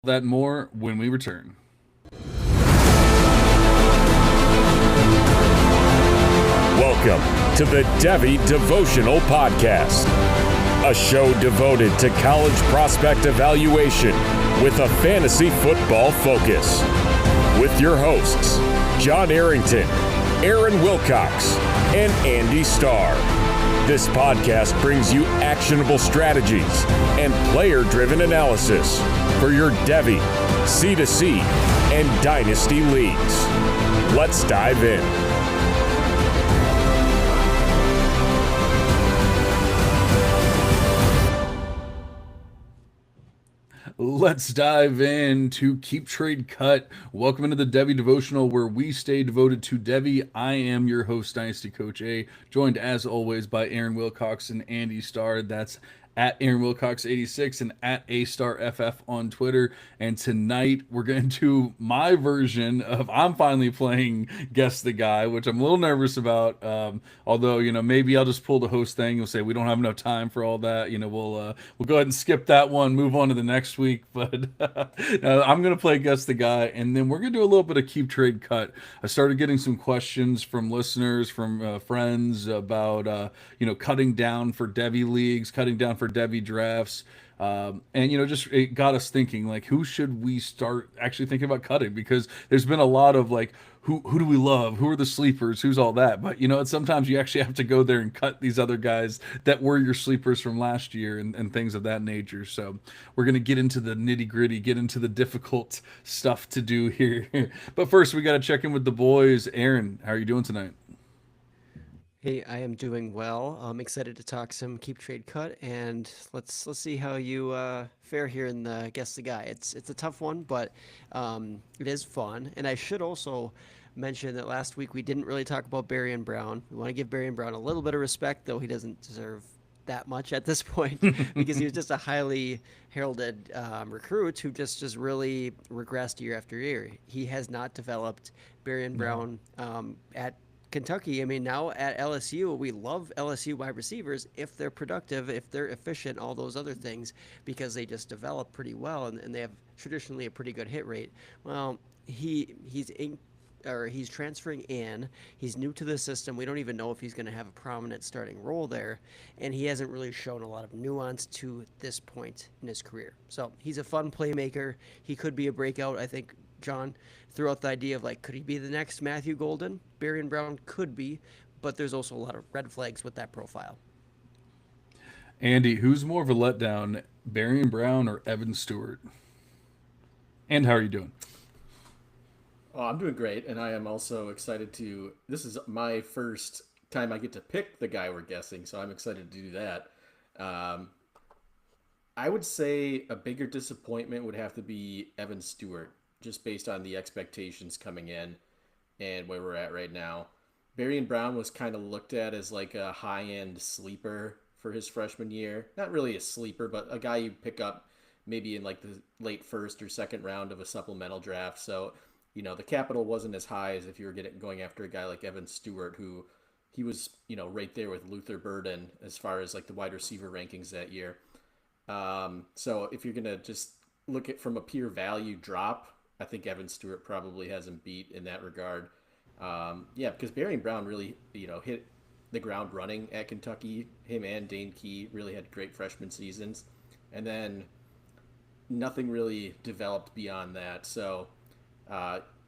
That and more when we return. Welcome to the Devy Devotional Podcast, a show devoted to college prospect evaluation with a fantasy football focus. With your hosts, John Arrington, Aaron Wilcox, and Andy Starr. This podcast brings you actionable strategies and player-driven analysis for your Devy, C2C, and Dynasty leagues. Let's dive in. Let's dive into Keep Trade Cut. Welcome into the Devy Devotional, where we stay devoted to Devy. I am your host, Dynasty Coach A, joined as always by Aaron Wilcox and Andy Starr. That's at Aaron Wilcox 86 and at AStarFF on Twitter. And tonight we're going to my version of I'm finally playing Guess the Guy, which I'm a little nervous about. Although maybe I'll just pull the host thing. You'll say we don't have enough time for all that. We'll go ahead and skip that one, move on to the next week. But I'm going to play Guess the Guy, and then we're going to do a little bit of Keep Trade Cut. I started getting some questions from listeners, from friends about cutting down for Devy leagues, cutting down for Devy drafts. And just it got us thinking, like, who should we start actually thinking about cutting? Because there's been a lot of like, who do we love? Who are the sleepers? Who's all that? But sometimes you actually have to go there and cut these other guys that were your sleepers from last year and things of that nature. So we're gonna get into the nitty gritty, get into the difficult stuff to do here. But first, we got to check in with the boys. Aaron, how are you doing tonight? Hey, I am doing well. I'm excited to talk some keep trade cut, and let's see how you fare here in the guess the guy. It's a tough one, but it is fun. And I should also mention that last week we didn't really talk about Barry and Brown. We want to give Barry and Brown a little bit of respect, though he doesn't deserve that much at this point because he was just a highly heralded recruit who just really regressed year after year. He has not developed. Barry and Brown at Kentucky, I mean, now at LSU, we love LSU wide receivers if they're productive, if they're efficient, all those other things, because they just develop pretty well and they have traditionally a pretty good hit rate. Well, he's transferring in. He's new to the system. We don't even know if he's going to have a prominent starting role there, and he hasn't really shown a lot of nuance to this point in his career. So he's a fun playmaker. He could be a breakout, I think. John threw out the idea of, like, could he be the next Matthew Golden? Barry and Brown could be, but there's also a lot of red flags with that profile. Andy, who's more of a letdown, Barry and Brown or Evan Stewart? And how are you doing? Oh, I'm doing great, and I am also excited to. This is my first time I get to pick the guy we're guessing, so I'm excited to do that. Um, I would say a bigger disappointment would have to be Evan Stewart, just based on the expectations coming in and where we're at right now. Barry and Brown was kind of looked at as like a high-end sleeper for his freshman year. Not really a sleeper, but a guy you pick up maybe in like the late first or second round of a supplemental draft. So, the capital wasn't as high as if you were going after a guy like Evan Stewart, who he was, right there with Luther Burden as far as like the wide receiver rankings that year. So if you're going to just look at from a pure value drop, I think Evan Stewart probably has him beat in that regard. Because Barry and Brown really, hit the ground running at Kentucky. Him and Dane Key really had great freshman seasons. And then nothing really developed beyond that. So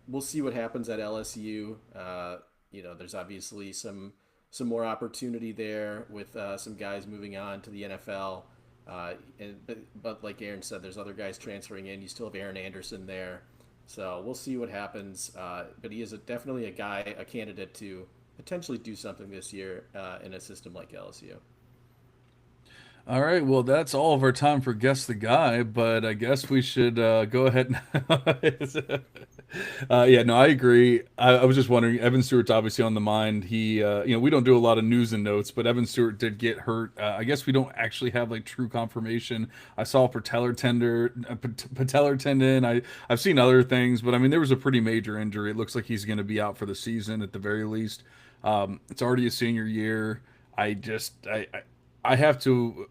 we'll see what happens at LSU. There's obviously some more opportunity there with some guys moving on to the NFL. But like Aaron said, there's other guys transferring in. You still have Aaron Anderson there. So we'll see what happens. But he is definitely a candidate to potentially do something this year in a system like LSU. All right, well, that's all of our time for Guess the Guy, but I guess we should go ahead and. Yeah, no, I agree. I was just wondering, Evan Stewart's obviously on the mind. He, we don't do a lot of news and notes, but Evan Stewart did get hurt. I guess we don't actually have like true confirmation. I saw patellar tendon. I've seen other things, but I mean, there was a pretty major injury. It looks like he's going to be out for the season at the very least. It's already a senior year. I have to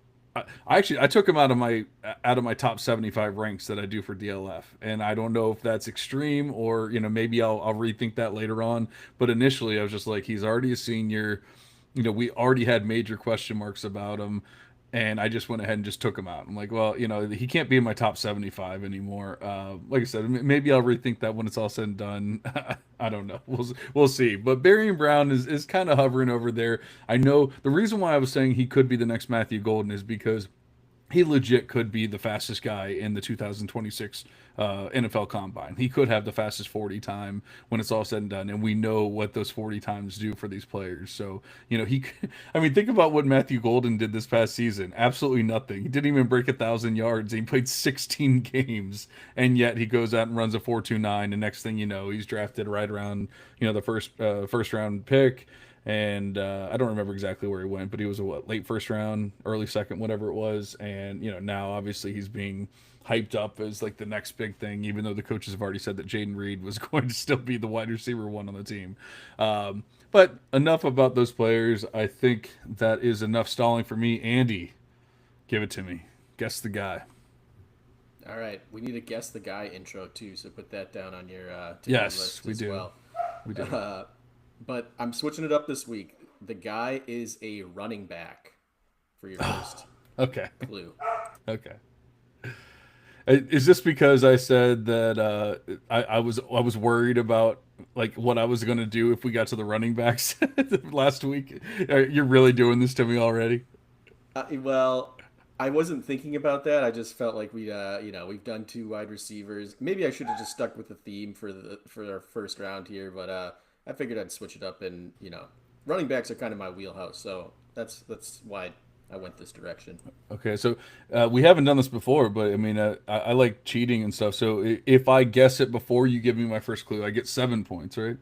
I took him out of my top 75 ranks that I do for DLF, and I don't know if that's extreme or maybe I'll rethink that later on. But initially, I was just like, he's already a senior. We already had major question marks about him, and I just went ahead and just took him out. I'm like, well, he can't be in my top 75 anymore. Like I said, maybe I'll rethink that when it's all said and done. I don't know. We'll see. But Barian Brown is kind of hovering over there. I know the reason why I was saying he could be the next Matthew Golden is because he legit could be the fastest guy in the 2026 NFL Combine. He could have the fastest 40 time when it's all said and done, and we know what those 40 times do for these players. So, I mean, think about what Matthew Golden did this past season. Absolutely nothing. He didn't even break 1,000 yards. He played 16 games, and yet he goes out and runs a 4.29. And next thing you know, he's drafted right around the first round pick. And I don't remember exactly where he went, but he was late first round, early second, whatever it was. And now obviously he's being hyped up as like the next big thing, even though the coaches have already said that Jaden Reed was going to still be the wide receiver one on the team. But enough about those players. I think that is enough stalling for me. Andy, give it to me. Guess the guy. All right, we need a guess the guy intro too, so put that down on your to-do Yes, list we as do. well. We do. But I'm switching it up this week. The guy is a running back for your first Okay. clue. Okay. Is this because I said that I was worried about like what I was going to do if we got to the running backs last week? You're really doing this to me already? Well, I wasn't thinking about that. I just felt like we've done 2 wide receivers. Maybe I should have just stuck with the theme for our first round here, but I figured I'd switch it up, and running backs are kind of my wheelhouse, so that's why I went this direction. Okay, so we haven't done this before, but I mean, I like cheating and stuff. So if I guess it before you give me my first clue, I get 7 points, right?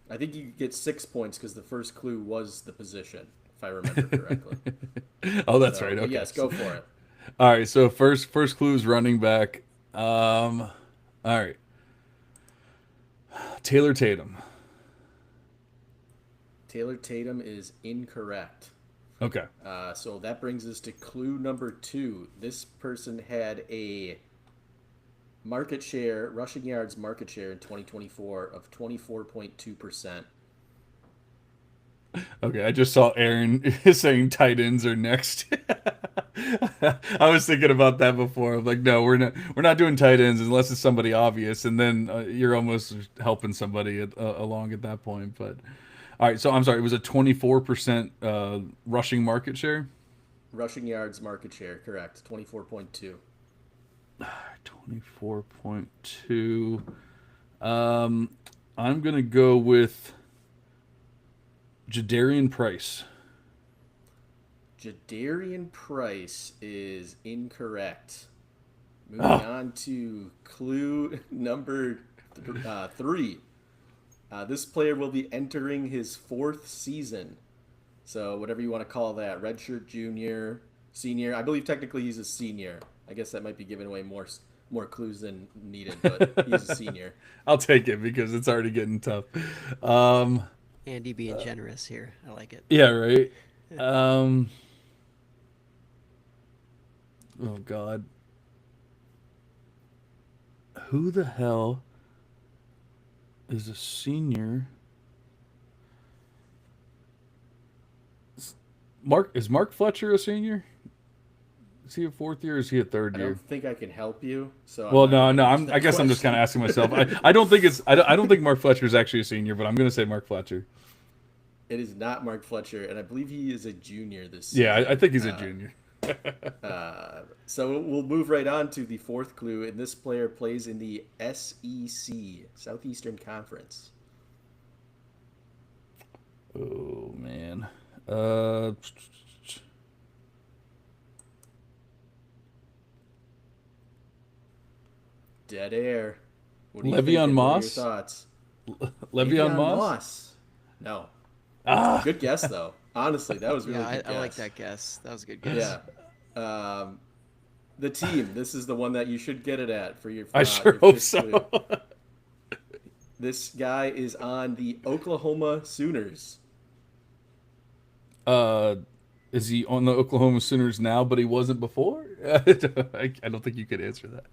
I think you get 6 points because the first clue was the position, if I remember correctly. Oh, that's right. But Okay. yes, go for it. All right. So first clue is running back. All right. Taylor Tatum. Taylor Tatum is incorrect. Okay. So that brings us to clue number 2. This person had a rushing yards market share in 2024 of 24.2%. Okay, I just saw Aaron saying tight ends are next. I was thinking about that before. I'm like, no, we're not doing tight ends unless it's somebody obvious, and then you're almost helping somebody along at that point. But all right, so I'm sorry, it was a 24% rushing market share. Rushing yards market share, correct. 24.2. 24.2. I'm gonna go with Jadarian Price. Jadarian Price is incorrect. Moving on to clue number 3. This player will be entering his 4th season. So whatever you want to call that, redshirt junior, senior. I believe technically he's a senior. I guess that might be giving away more clues than needed, but he's a senior. I'll take it because it's already getting tough. Andy being generous here. I like it. Yeah, right. Oh God. Who the hell is a senior? Is Mark Fletcher a senior? Is he a 4th year or is he a 3rd I year? don't think I can help you. So Well, I'm not no. gonna answer that I guess I'm just question. kind of asking myself. I don't think I don't think Mark Fletcher is actually a senior, but I'm going to say Mark Fletcher. It is not Mark Fletcher, and I believe he is a junior this season. Yeah, I think he's a junior. So we'll move right on to the 4th clue, and this player plays in the SEC, Southeastern Conference. Oh man. Dead air. What do you Le'Veon think? What are Moss? your thoughts? Le'Veon Moss? No. Ah, Good guess, though. Honestly, that was really Yeah, good I like guess. that guess. That was a good guess. Yeah. The team. This is the one that you should get it at for your. I sure your hope 5th so. clue. This guy is on the Oklahoma Sooners. Is he on the Oklahoma Sooners now, but he wasn't before? I don't think you could answer that.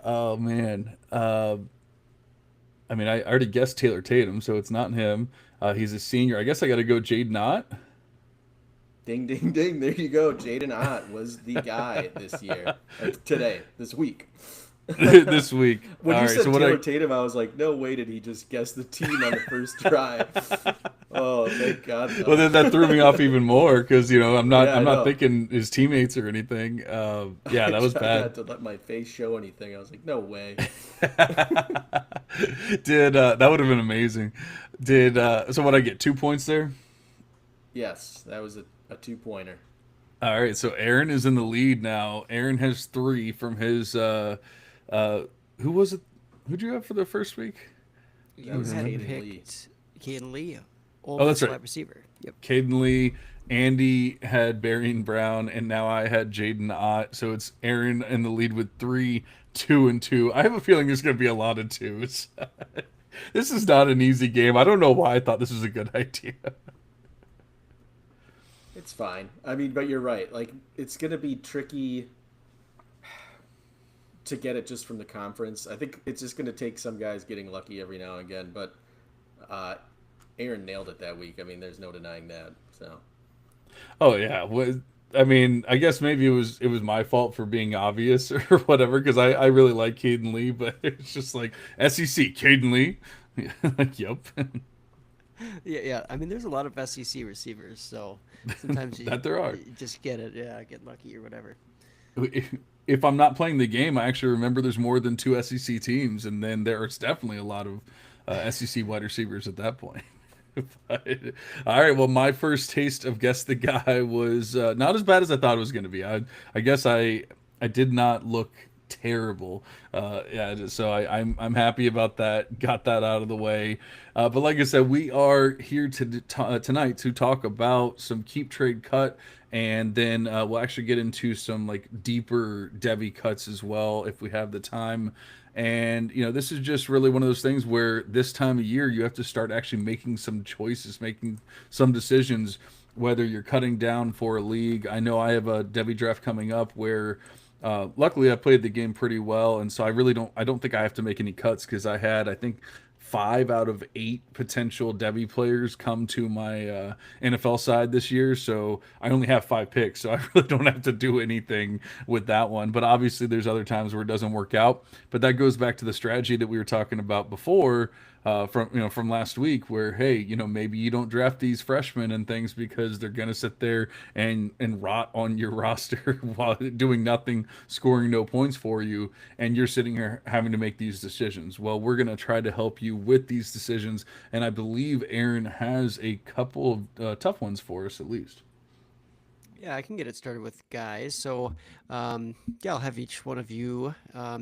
Oh man. I mean, I already guessed Taylor Tatum, so it's not him. He's a senior. I guess I got to go Jaden Ott. Ding, ding, ding. There you go. Jaden Ott was the guy this year, or today, this week. This week. When All you right. said So what Taylor I Tatum, I was like, no way did he just guess the team on the first try. Oh, thank God. Though. well then that threw me off even more because I'm not Yeah, I I'm not know. thinking his teammates or anything. Yeah, that was I tried not bad. to let my face show anything. I was like, no way. Did that would have been amazing? Did so? What I get 2 points there? Yes, that was a two-pointer. All right, so Aaron is in the lead now. Aaron has three from his. Uh, who was it? Who'd you have for the first week? That You was had Caden Lee. picked Caden Lee, Oh, Ole that's Miss right. wide receiver. Yep. Caden Lee. Andy had Barian Brown, and now I had Jaden Ott. So it's Aaron in the lead with 3, 2, and 2. I have a feeling there's going to be a lot of twos. This is not an easy game. I don't know why I thought this was a good idea. It's fine. I mean, but you're right. Like, it's going to be tricky to get it just from the conference. I think it's just going to take some guys getting lucky every now and again. But uh, Aaron nailed it that week. I mean, there's no denying that. So Oh yeah. I mean, I guess maybe it was my fault for being obvious or whatever because I really like Caden Lee, but it's just like SEC Caden Lee. Like, yep. Yeah, yeah. I mean, there's a lot of SEC receivers, so sometimes That there are. you just get it. Yeah, get lucky or whatever. If I'm not playing the game, I actually remember there's more than two SEC teams, and then there's definitely a lot of SEC wide receivers at that point. But, all right, well, my first taste of Guess the Guy was not as bad as I thought it was going to be. I guess I did not look terrible. Yeah, so I'm happy about that. Got that out of the way. But like I said, we are here tonight to talk about some keep trade cut, and then we'll actually get into some like deeper Devy cuts as well if we have the time. And this is just really one of those things where this time of year you have to start actually making some choices, making some decisions, whether you're cutting down for a league. I know I have a Devy draft coming up where luckily I played the game pretty well, and so I don't think I have to make any cuts because I think 5 out of 8 potential Devy players come to my NFL side this year. So I only have 5 picks, so I really don't have to do anything with that one. But obviously, there's other times where it doesn't work out. But that goes back to the strategy that we were talking about before. From last week, where hey, maybe you don't draft these freshmen and things because they're gonna sit there and rot on your roster while doing nothing, scoring no points for you, and you're sitting here having to make these decisions. Well, we're gonna try to help you with these decisions, and I believe Aaron has a couple of tough ones for us at least. Yeah, I can get it started with guys. So, yeah, I'll have each one of you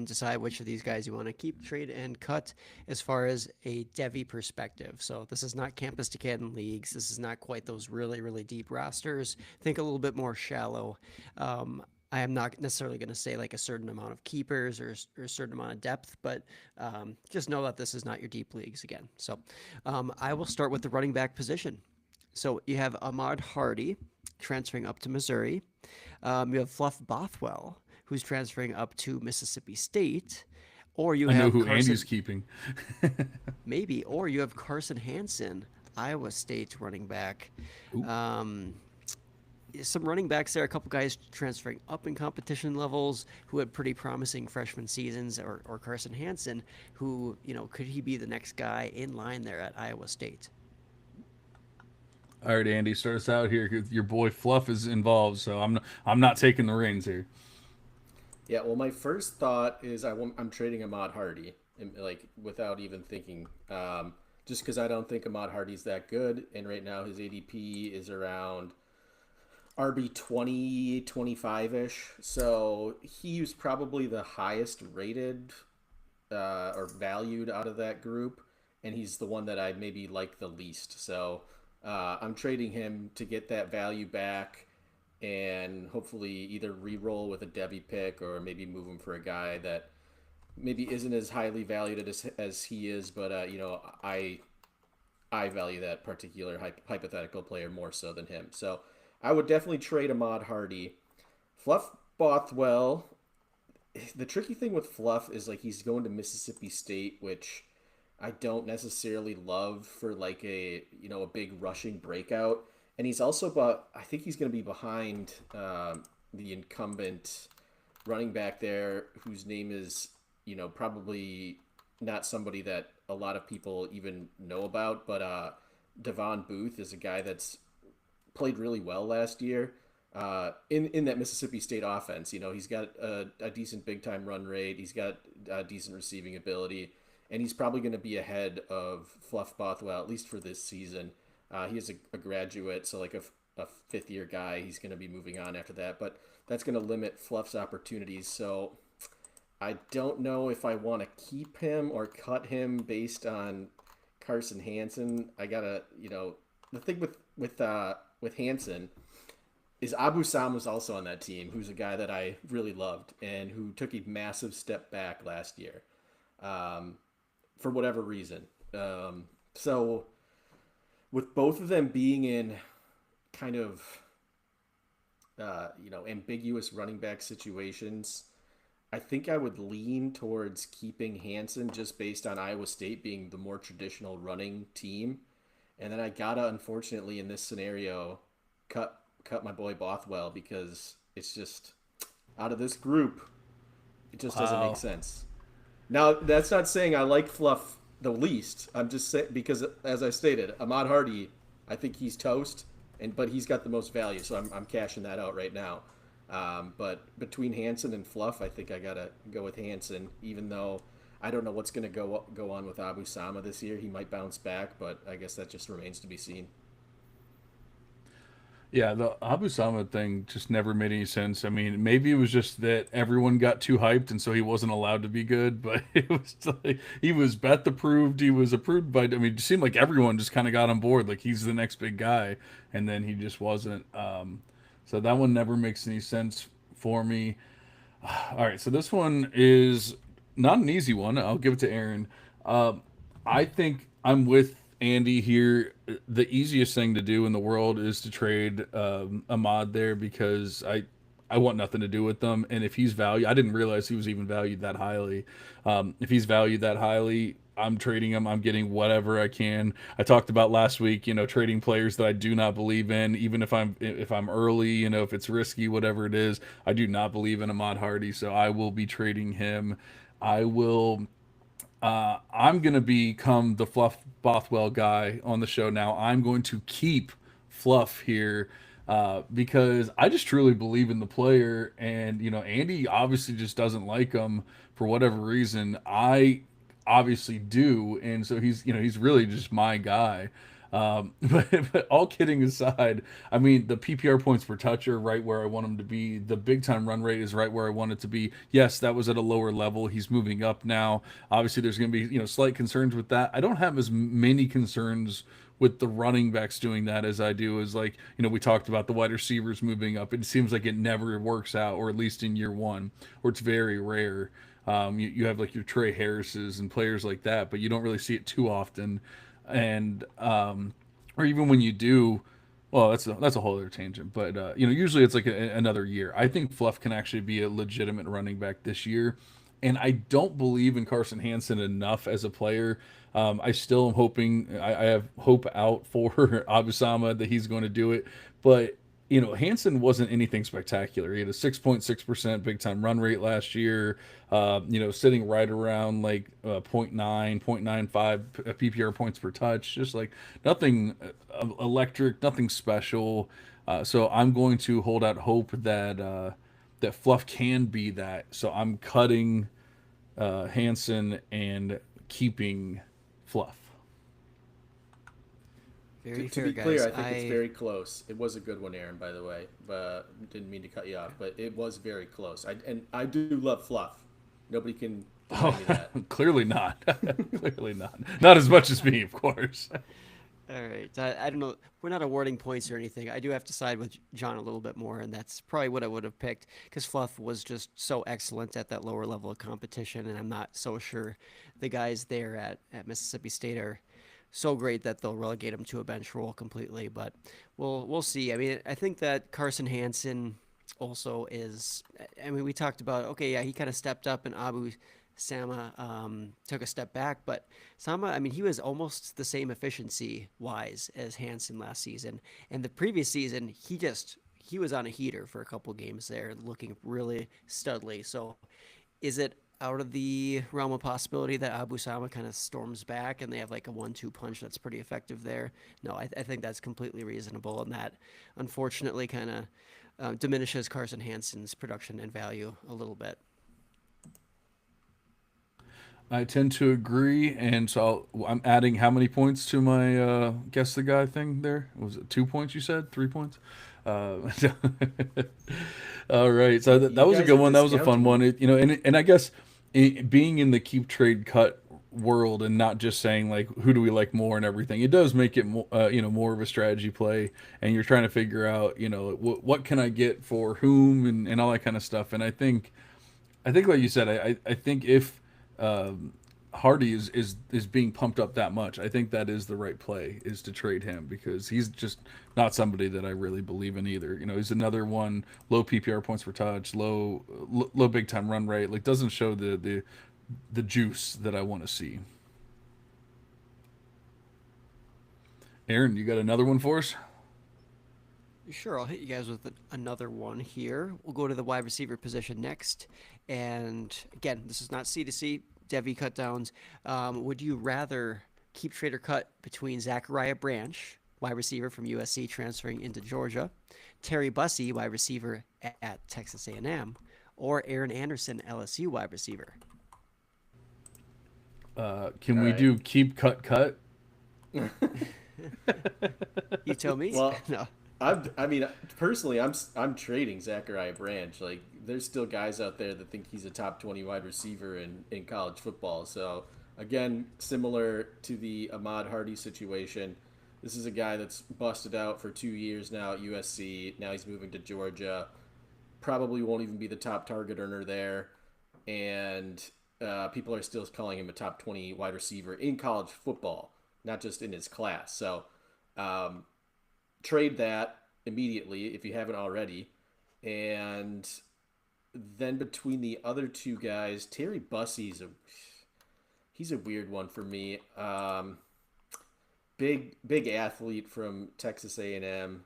decide which of these guys you want to keep, trade, and cut as far as a Devy perspective. So, this is not campus to Canton leagues. This is not quite those really, really deep rosters. Think a little bit more shallow. I am not necessarily going to say like a certain amount of keepers or a certain amount of depth, but just know that this is not your deep leagues again. So, I will start with the running back position. So you have Ahmad Hardy transferring up to Missouri. You have Fluff Bothwell, who's transferring up to Mississippi State. Or you I know have who Carson, Andy's keeping. maybe, or you have Carson Hansen, Iowa State running back. Some running backs there, a couple guys transferring up in competition levels who had pretty promising freshman seasons, or Carson Hansen, who, could he be the next guy in line there at Iowa State? All right, Andy, start us out here. Your boy Fluff is involved, so I'm not taking the reins here. Yeah, well, my first thought is I'm trading Ahmad Hardy, like without even thinking, just because I don't think Ahmad Hardy's that good, and right now his ADP is around RB 20, 25-ish, so he's probably the highest rated or valued out of that group, and he's the one that I maybe like the least, so I'm trading him to get that value back and hopefully either re-roll with a Devy pick or maybe move him for a guy that maybe isn't as highly valued as he is, but I value that particular hypothetical player more so than him. So I would definitely trade Ahmad Hardy. Fluff Bothwell. The tricky thing with Fluff is like he's going to Mississippi State, which I don't necessarily love for like a big rushing breakout. And he's also, but I think he's going to be behind the incumbent running back there, whose name is probably not somebody that a lot of people even know about, but Devon Booth is a guy that's played really well last year in that Mississippi State offense. He's got a decent big time run rate. He's got decent receiving ability, and he's probably going to be ahead of Fluff Bothwell at least for this season. He is a graduate, so like a fifth year guy. He's going to be moving on after that, but that's going to limit Fluff's opportunities. So I don't know if I want to keep him or cut him based on Carson Hansen. I gotta, the thing with Hansen is Abu Sam was also on that team, who's a guy that I really loved and who took a massive step back last year, for whatever reason. So with both of them being in kind of ambiguous running back situations, I think I would lean towards keeping Hansen just based on Iowa State being the more traditional running team. And then I gotta, unfortunately, in this scenario, cut my boy Bothwell because it's just out of this group, it just doesn't make sense. Now, that's not saying I like Fluff the least. I'm just saying because, as I stated, Ahmad Hardy, I think he's toast, but he's got the most value, so I'm cashing that out right now. But between Hansen and Fluff, I think I gotta go with Hansen, even though I don't know what's gonna go on with Abu Sama this year. He might bounce back, but I guess that just remains to be seen. Yeah, the Abu Sama thing just never made any sense. I mean, maybe it was just that everyone got too hyped and so he wasn't allowed to be good, but it was like he was Beth approved, he was approved by, I mean, it seemed like everyone just kind of got on board, like he's the next big guy, and then he just wasn't. So that one never makes any sense for me. All right, so this one is not an easy one. I'll give it to Aaron. I think I'm with Andy here. The easiest thing to do in the world is to trade Ahmad there because I want nothing to do with them. And if he's valued, I didn't realize he was even valued that highly. If he's valued that highly, I'm trading him. I'm getting whatever I can. I talked about last week, trading players that I do not believe in, even if I'm early, if it's risky, whatever it is. I do not believe in Ahmad Hardy, so I will be trading him. I will. I'm gonna become the Fluff Bothwell guy on the show now. I'm going to keep Fluff here because I just truly believe in the player, and Andy obviously just doesn't like him for whatever reason. I obviously do, and so he's really just my guy. But all kidding aside, I mean, the PPR points per touch are right where I want him to be. The big time run rate is right where I want it to be. Yes, that was at a lower level. He's moving up now. Obviously, there's going to be slight concerns with that. I don't have as many concerns with the running backs doing that as I do as like we talked about the wide receivers moving up. It seems like it never works out, or at least in year one, or it's very rare. You have like your Trey Harris's and players like that, but you don't really see it too often. And or even when you do, well, that's a whole other tangent. But usually it's like another year. I think Fluff can actually be a legitimate running back this year, and I don't believe in Carson Hansen enough as a player. I still am hoping. I have hope out for Abusama that he's going to do it, but Hansen wasn't anything spectacular. He had a 6.6% big time run rate last year, sitting right around like 0.95 PPR points per touch, just like nothing electric, nothing special. So I'm going to hold out hope that Fluff can be that. So I'm cutting Hansen and keeping Fluff. Very To fair, be clear, guys. I think it's very close. It was a good one, Aaron, by the way. But didn't mean to cut you off, but it was very close. I do love Fluff. Nobody can deny me that. Clearly not. Clearly not. Not as much as me, of course. All right. I don't know. We're not awarding points or anything. I do have to side with John a little bit more, and that's probably what I would have picked because Fluff was just so excellent at that lower level of competition, and I'm not so sure the guys there at Mississippi State are so great that they'll relegate him to a bench role completely. But we'll see. I mean, I think that Carson Hansen also is. I mean, we talked about, okay, yeah, he kind of stepped up, and Abu Sama took a step back, but Sama, I mean, he was almost the same efficiency wise as Hansen last season, and the previous season he was on a heater for a couple games there, looking really studly. So, is it out of the realm of possibility that Abu Sama kind of storms back and they have like a 1-2 punch that's pretty effective there? No, I think that's completely reasonable, and that unfortunately kind of diminishes Carson Hansen's production and value a little bit. I tend to agree, and so I'm adding how many points to my guess the guy thing there? Was it 2 points you said? 3 points? Uh, all right, so that You was a guys good are one. That was a fun discounting one. me. And I guess being in the keep trade cut world and not just saying like who do we like more and everything, it does make it more of a strategy play, and you're trying to figure out what can I get for whom and all that kind of stuff. And I think, like you said, I think if um, Hardy is being pumped up that much, I think that is the right play is to trade him because he's just not somebody that I really believe in either. He's another one low PPR points per touch, low big time run rate, like doesn't show the juice that I want to see. Aaron, you got another one for us? Sure, I'll hit you guys with another one here. We'll go to the wide receiver position next. And again, this is not C to C, Devy cut downs. Would you rather keep trade or cut between Zachariah Branch, wide receiver from USC transferring into Georgia, Terry Bussey, wide receiver at Texas A&M, or Aaron Anderson, LSU wide receiver? Can All we right. do keep cut? You tell me. Well, No. I mean, personally, I'm trading Zachariah Branch. Like, there's still guys out there that think he's a top 20 wide receiver in college football. So, again, similar to the Ahmad Hardy situation, this is a guy that's busted out for 2 years now at USC. Now he's moving to Georgia. Probably won't even be the top target earner there, and people are still calling him a top 20 wide receiver in college football, not just in his class. So, um, trade that immediately if you haven't already. And then between the other two guys, Terry Bussey's he's a weird one for me. Big athlete from Texas A&M.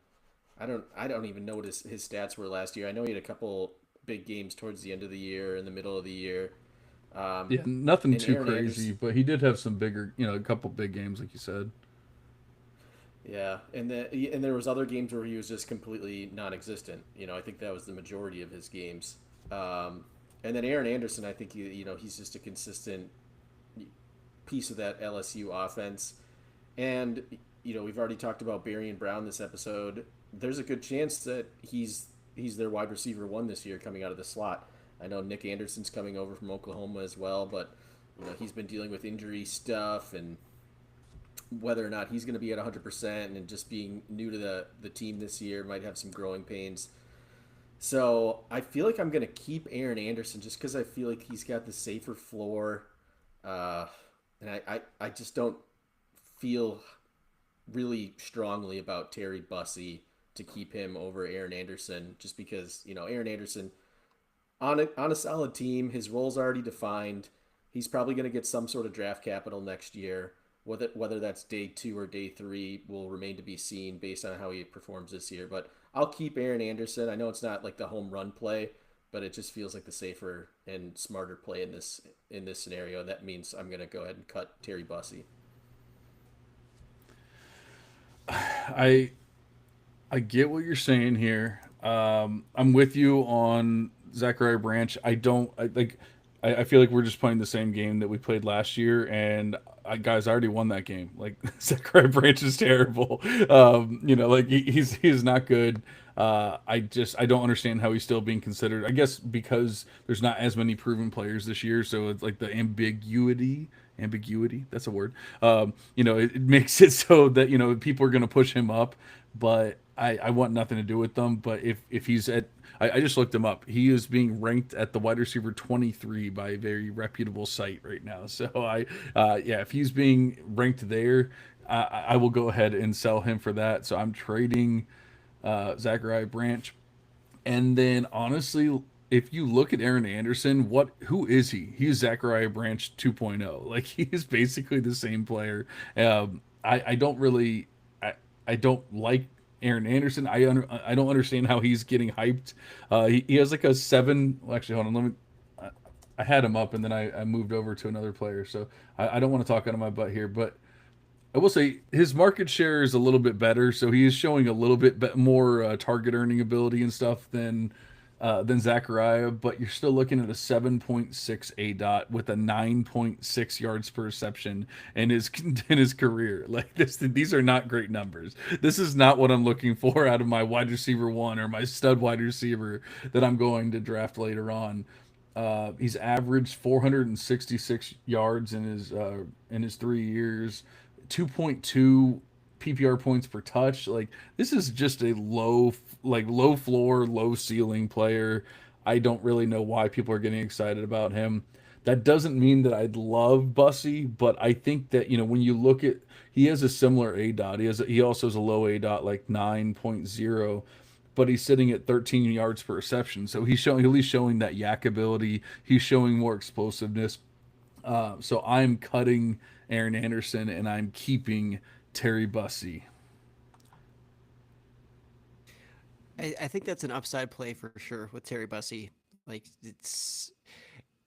I don't even know what his stats were last year. I know he had a couple big games towards the end of the year, in the middle of the year. Um, Yeah, nothing and too Aaron crazy, Anderson, but he did have some bigger, a couple big games, like you said. yeah, and there was other games where he was just completely non-existent. I think that was the majority of his games. Um, and then Aaron Anderson, I think he's just a consistent piece of that LSU offense. And we've already talked about Barry and Brown this episode. There's a good chance that he's their wide receiver one this year coming out of the slot. I know Nick Anderson's coming over from Oklahoma as well, but he's been dealing with injury stuff and whether or not he's going to be at 100% and just being new to the team this year might have some growing pains. So I feel like I'm going to keep Aaron Anderson just because I feel like he's got the safer floor. Uh, and I just don't feel really strongly about Terry Bussey to keep him over Aaron Anderson just because, Aaron Anderson on a solid team, his role's already defined. He's probably going to get some sort of draft capital next year. Whether that's day two or day three will remain to be seen based on how he performs this year. But I'll keep Aaron Anderson. I know it's not like the home run play, but it just feels like the safer and smarter play in this scenario. That means I'm going to go ahead and cut Terry Bussey. I I get what you're saying here. I'm with you on Zachariah Branch. I don't I, like. I feel like we're just playing the same game that we played last year, and guys, I already won that game. Like Zachariah Branch is terrible. Like he's not good. I don't understand how he's still being considered. I guess because there's not as many proven players this year, so it's like the ambiguity, that's a word. It makes it so that people are going to push him up, but I want nothing to do with them. But if he's at, I just looked him up. He is being ranked at the wide receiver 23 by a very reputable site right now. So yeah, if he's being ranked there, I will go ahead and sell him for that. So I'm trading Zachariah Branch. And then honestly, if you look at Aaron Anderson, who is he? He's Zachariah Branch 2.0. Like he is basically the same player. I don't really I don't like Aaron Anderson. I don't understand how he's getting hyped. He has like a seven. Well, actually, hold on. Let me. I had him up and then I moved over to another player. So I don't want to talk out of my butt here, but I will say his market share is a little bit better, so he is showing a little bit more target earning ability and stuff than Zachariah. But you're still looking at a 7.6 A dot with a 9.6 yards per reception in his in his career. Like these are not great numbers. This is not what I'm looking for out of my wide receiver one or my stud wide receiver that I'm going to draft later on. He's averaged 466 yards in his 3 years. 2.2 PPR points per touch. Like this is just a low floor, low ceiling player. I don't really know why people are getting excited about him. That doesn't mean that I'd love Bussy, but I think that when you look at he has a similar A dot. He also has a low A dot like 9.0, but he's sitting at 13 yards per reception. So he's showing at least showing that yak ability. He's showing more explosiveness. So I'm cutting Aaron Anderson and I'm keeping Terry Bussey. I think that's an upside play for sure with Terry Bussey. Like it's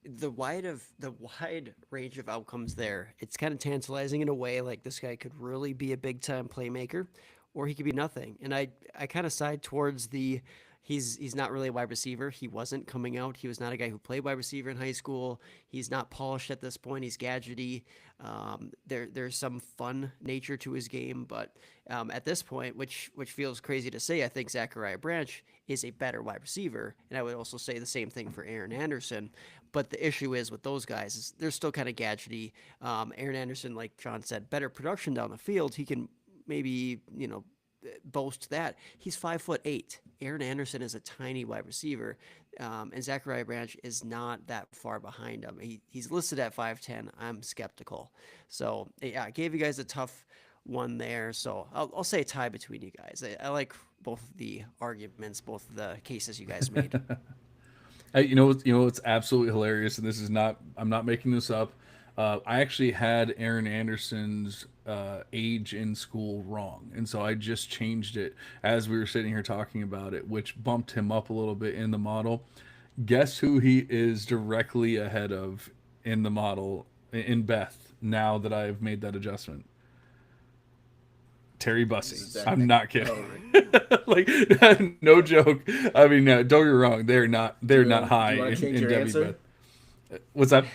the wide range of outcomes there. It's kind of tantalizing in a way. Like this guy could really be a big time playmaker, or he could be nothing. And I kind of side towards the he's not really a wide receiver. He wasn't coming out. He was not a guy who played wide receiver in high school. He's not polished at this point. He's gadgety. There's some fun nature to his game, but at this point, which feels crazy to say, I think Zachariah Branch is a better wide receiver, and I would also say the same thing for Aaron Anderson. But the issue is with those guys is they're still kind of gadgety. Aaron Anderson, like John said, better production down the field. He can maybe boast that he's 5'8". Aaron Anderson is a tiny wide receiver, and Zachariah Branch is not that far behind him. He's listed at 5'10". I'm skeptical. So yeah, I gave you guys a tough one there. So I'll say a tie between you guys. I like both of the arguments, both of the cases you guys made. Hey, it's absolutely hilarious, and this is not. I'm not making this up. I actually had Aaron Anderson's age in school wrong, and so I just changed it as we were sitting here talking about it, which bumped him up a little bit in the model. Guess who he is directly ahead of in the model in Beth? Now that I've made that adjustment, Terry Bussey. I'm not kidding. Like no joke. I mean, don't get me wrong. They're not high do you want to change your Debbie, answer? What's that?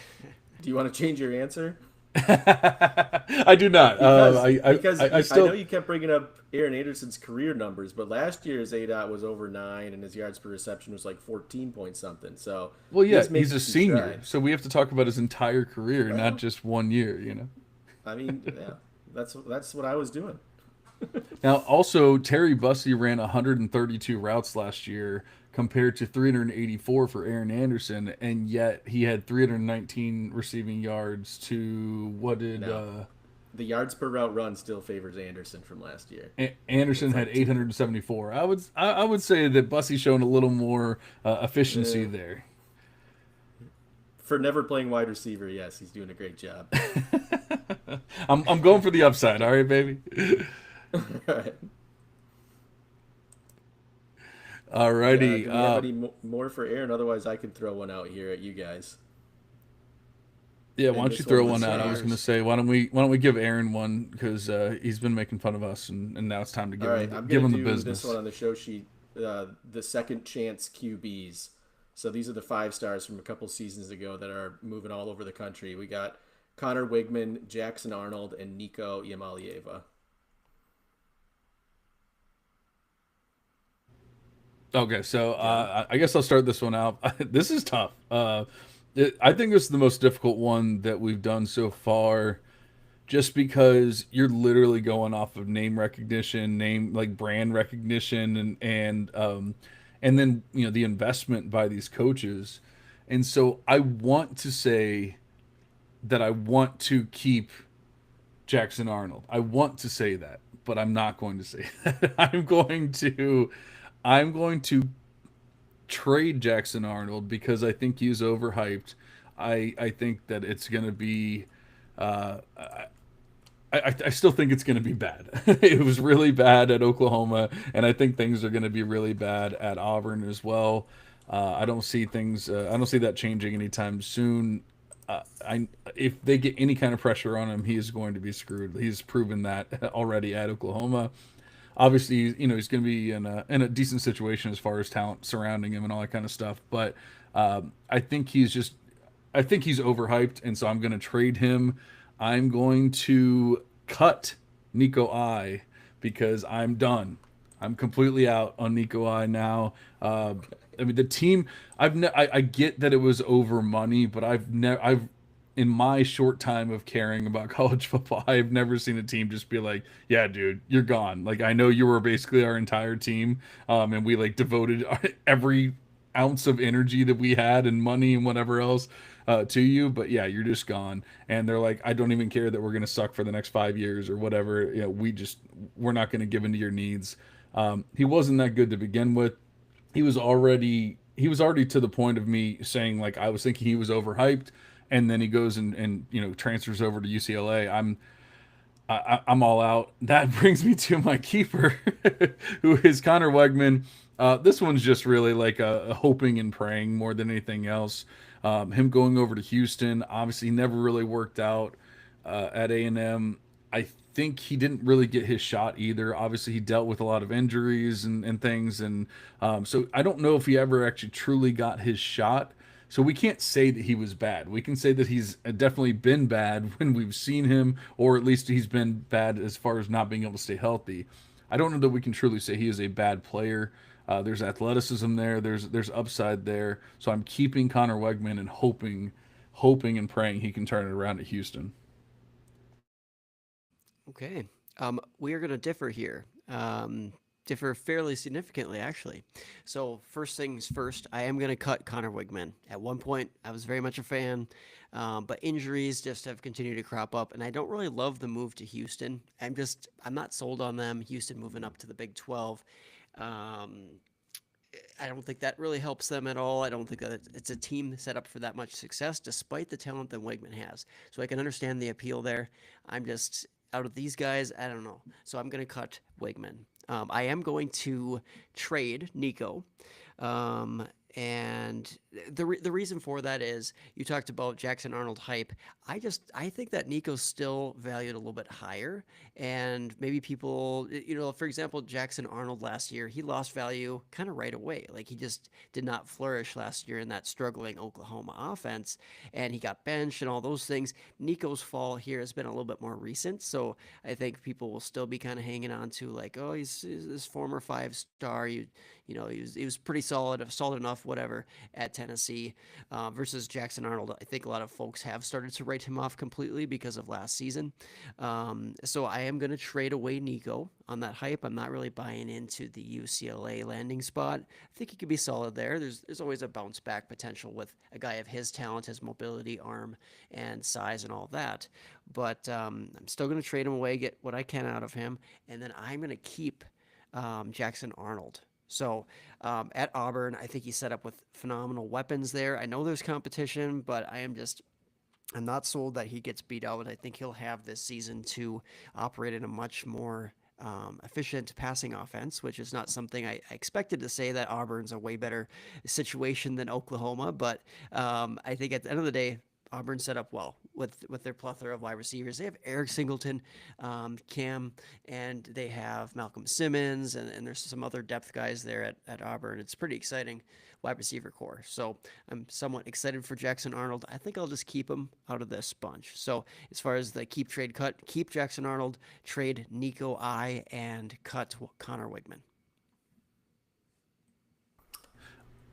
Do you want to change your answer? I do not. Because I still I know you kept bringing up Aaron Anderson's career numbers, but last year's ADOT was over 9, and his yards per reception was like 14 point something. So well, yeah, he's a senior, so we have to talk about his entire career, well, not just 1 year. I mean, yeah, that's what I was doing. Now, also, Terry Bussey ran 132 routes last year compared to 384 for Aaron Anderson, and yet he had 319 receiving yards to what did the yards per route run still favors Anderson from last year. Anderson had 874. I would say that Bussey's shown a little more efficiency there. For never playing wide receiver, yes, he's doing a great job. I'm going for the upside. All right, baby. Right. Alrighty. Do we have any more for Aaron? Otherwise, I can throw one out here at you guys. Yeah, why don't you throw one out? I was going to say, why don't we give Aaron one because he's been making fun of us, and now it's time to give him the business. This one on the show sheet, the second chance QBs. So these are the 5 stars from a couple seasons ago that are moving all over the country. We got Connor Wigman, Jackson Arnold, and Nico Yamalieva. Okay, so I guess I'll start this one out. This is tough. I think this is the most difficult one that we've done so far just because you're literally going off of name recognition, name like brand recognition, and then the investment by these coaches. And so I want to say that I want to keep Jackson Arnold. I want to say that, but I'm not going to say that. I'm going to trade Jackson Arnold because I think he's overhyped. I think that it's going to be uh, I still think it's going to be bad. It was really bad at Oklahoma, and I think things are going to be really bad at Auburn as well. I don't see things. I don't see that changing anytime soon. I If they get any kind of pressure on him, he is going to be screwed. He's proven that already at Oklahoma. Obviously, he's going to be in a decent situation as far as talent surrounding him and all that kind of stuff. But I think I think he's overhyped, and so I'm going to trade him. I'm going to cut Nico I because I'm done. I'm completely out on Nico I now. I mean, the team. I get that it was over money, but I've in my short time of caring about college football, I've never seen a team just be like, "Yeah, dude, you're gone." Like I know you were basically our entire team, and we like devoted every ounce of energy that we had and money and whatever else to you, but yeah, you're just gone. And they're like, I don't even care that we're gonna suck for the next 5 years or whatever. We're not gonna give in to your needs. He wasn't that good to begin with. He was already to the point of me saying like I was thinking he was overhyped, and then he goes and transfers over to UCLA. I'm all out. That brings me to my keeper, who is Connor Wegman. This one's just really like a hoping and praying more than anything else. Him going over to Houston, obviously never really worked out at A&M. I think he didn't really get his shot either. Obviously, he dealt with a lot of injuries and things, and so I don't know if he ever actually truly got his shot. So we can't say that he was bad. We can say that he's definitely been bad when we've seen him, or at least he's been bad as far as not being able to stay healthy. I don't know that we can truly say he is a bad player. There's athleticism there. There's upside there. So I'm keeping Connor Wegman and hoping and praying he can turn it around at Houston. Okay. We are going to differ here. Differ fairly significantly, actually. So, first things first, I am going to cut Connor Wigman. At one point, I was very much a fan, but injuries just have continued to crop up, and I don't really love the move to Houston. I'm not sold on them. Houston moving up to the Big 12. Um, I don't think that really helps them at all. I don't think that it's a team set up for that much success, despite the talent that Wegman has. So I can understand the appeal there. I'm just out of these guys, I don't know. So I'm going to cut Wegman. I am going to trade Nico. Um, and the reason for that is you talked about Jackson Arnold hype. I think that Nico's still valued a little bit higher, and maybe people, for example, Jackson Arnold last year, he lost value kind of right away. Like he just did not flourish last year in that struggling Oklahoma offense, and he got benched and all those things. Nico's fall here has been a little bit more recent, so I think people will still be kind of hanging on to like, oh, he's this former 5 star. He was pretty solid enough, whatever, at Tennessee. Versus Jackson Arnold, I think a lot of folks have started to write him off completely because of last season. So I am going to trade away Nico on that hype. I'm not really buying into the UCLA landing spot. I think he could be solid there. There's always a bounce back potential with a guy of his talent, his mobility, arm, and size, and all that. But I'm still going to trade him away, get what I can out of him, and then I'm going to keep Jackson Arnold. So at Auburn, I think he's set up with phenomenal weapons there. I know there's competition, but I'm not sold that he gets beat out. I think he'll have this season to operate in a much more efficient passing offense, which is not something I expected to say, that Auburn's a way better situation than Oklahoma. But I think at the end of the day, Auburn set up well with their plethora of wide receivers. They have Eric Singleton, Cam, and they have Malcolm Simmons, and there's some other depth guys there at Auburn. It's pretty exciting wide receiver core. So I'm somewhat excited for Jackson Arnold. I think I'll just keep him out of this bunch. So as far as the keep trade cut, keep Jackson Arnold, trade Nico I, and cut Connor Wigman.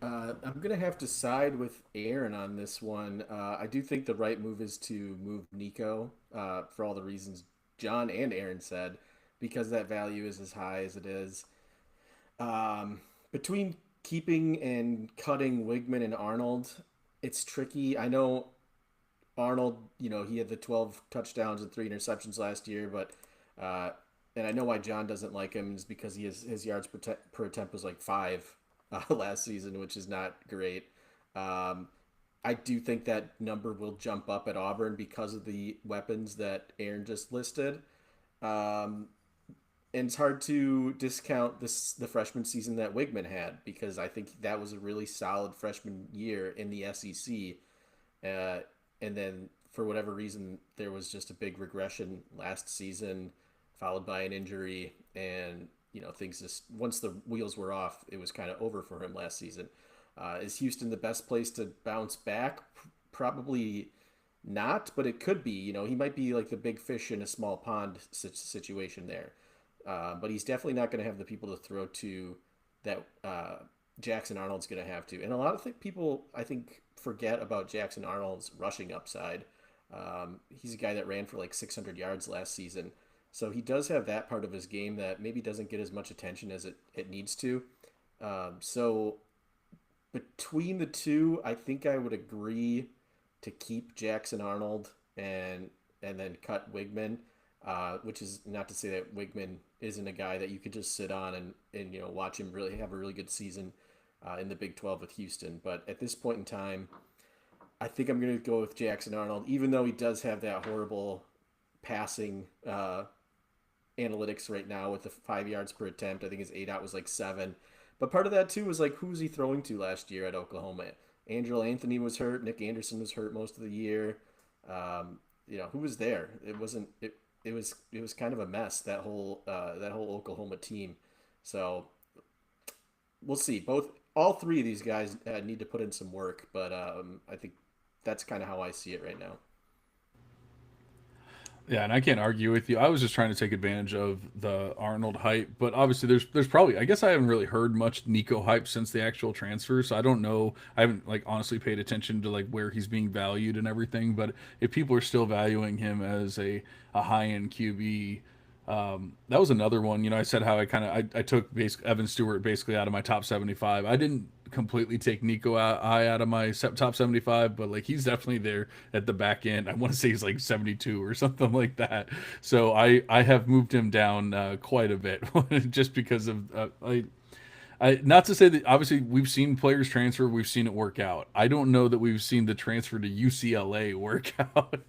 I'm gonna have to side with Aaron on this one. I do think the right move is to move Nico for all the reasons John and Aaron said, because that value is as high as it is. Between keeping and cutting Wigman and Arnold, it's tricky. I know Arnold, he had the 12 touchdowns and 3 interceptions last year, but uh, and I know why John doesn't like him is because his yards per attempt was like 5 last season, which is not great. Um, I do think that number will jump up at Auburn because of the weapons that Aaron just listed. Um, and it's hard to discount the freshman season that Wigman had because I think that was a really solid freshman year in the SEC. Uh, and then for whatever reason, there was just a big regression last season, followed by an injury, and things just once the wheels were off, it was kind of over for him last season. Is Houston the best place to bounce back? Probably not, but it could be. He might be like the big fish in a small pond situation there. But he's definitely not going to have the people to throw to that Jackson Arnold's going to have to. And a lot of people, I think, forget about Jackson Arnold's rushing upside. He's a guy that ran for like 600 yards last season. So he does have that part of his game that maybe doesn't get as much attention as it needs to. So between the two, I think I would agree to keep Jackson Arnold and then cut Wigman, which is not to say that Wigman isn't a guy that you could just sit on and watch him really have a really good season in the Big 12 with Houston. But at this point in time, I think I'm going to go with Jackson Arnold, even though he does have that horrible passing analytics right now with the 5 yards per attempt. I think his 8 out was like 7. But part of that too was like who was he throwing to last year at Oklahoma? Angelo Anthony was hurt. Nick Anderson was hurt most of the year. Who was there? It wasn't. It was kind of a mess, that whole Oklahoma team. So we'll see. All three of these guys need to put in some work, but I think that's kind of how I see it right now. Yeah, and I can't argue with you. I was just trying to take advantage of the Arnold hype, but obviously there's probably, I guess I haven't really heard much Nico hype since the actual transfer, so I don't know. I haven't like honestly paid attention to like where he's being valued and everything, but if people are still valuing him as a high-end QB, that was another one. I said how I took Evan Stewart basically out of my top 75. I didn't completely take Nico out of my top 75, but like he's definitely there at the back end. I want to say he's like 72 or something like that. So I have moved him down quite a bit just because of not to say that obviously we've seen players transfer, we've seen it work out. I don't know that we've seen the transfer to UCLA work out.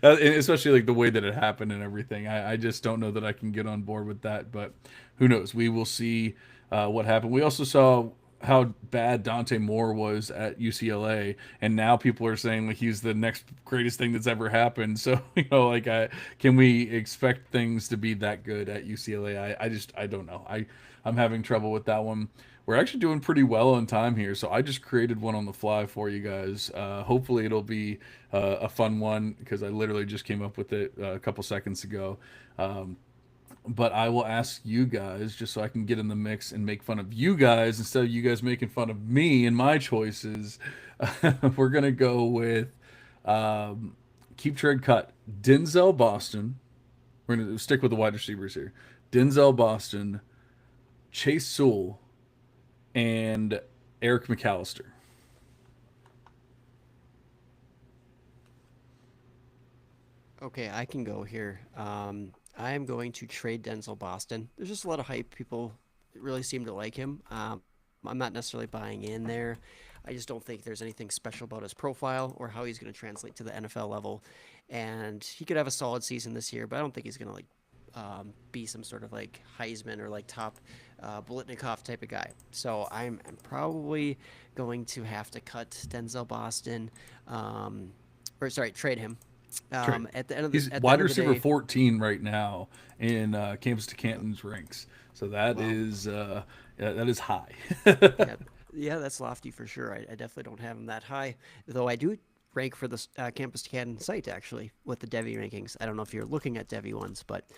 Especially like the way that it happened and everything. I just don't know that I can get on board with that. But who knows? We will see what happened. We also saw how bad Dante Moore was at UCLA, and now people are saying like he's the next greatest thing that's ever happened. So can we expect things to be that good at UCLA? I don't know. I'm having trouble with that one. We're actually doing pretty well on time here, so I just created one on the fly for you guys. Hopefully, it'll be a fun one because I literally just came up with it a couple seconds ago. But I will ask you guys just so I can get in the mix and make fun of you guys instead of you guys making fun of me and my choices. We're gonna go with keep trade cut Denzel Boston. We're gonna stick with the wide receivers here. Denzel Boston, Chase Sewell, and Eric McAllister. Okay, I can go here. I am going to trade Denzel Boston. There's just a lot of hype. People really seem to like him. I'm not necessarily buying in there. I just don't think there's anything special about his profile or how he's going to translate to the NFL level. And he could have a solid season this year, but I don't think he's going to be some sort of like Heisman or like top Bolitnikov type of guy. So I'm probably going to have to cut Denzel Boston, or sorry, trade him. At the end of the He's at the wide end of the receiver day, 14 right now in Campus to Canton's ranks. So that wow. is that is high. Yeah, yeah, that's lofty for sure. I definitely don't have him that high, though I do rank for the Campus to Canton site actually with the Devy rankings. I don't know if you're looking at Devy ones, but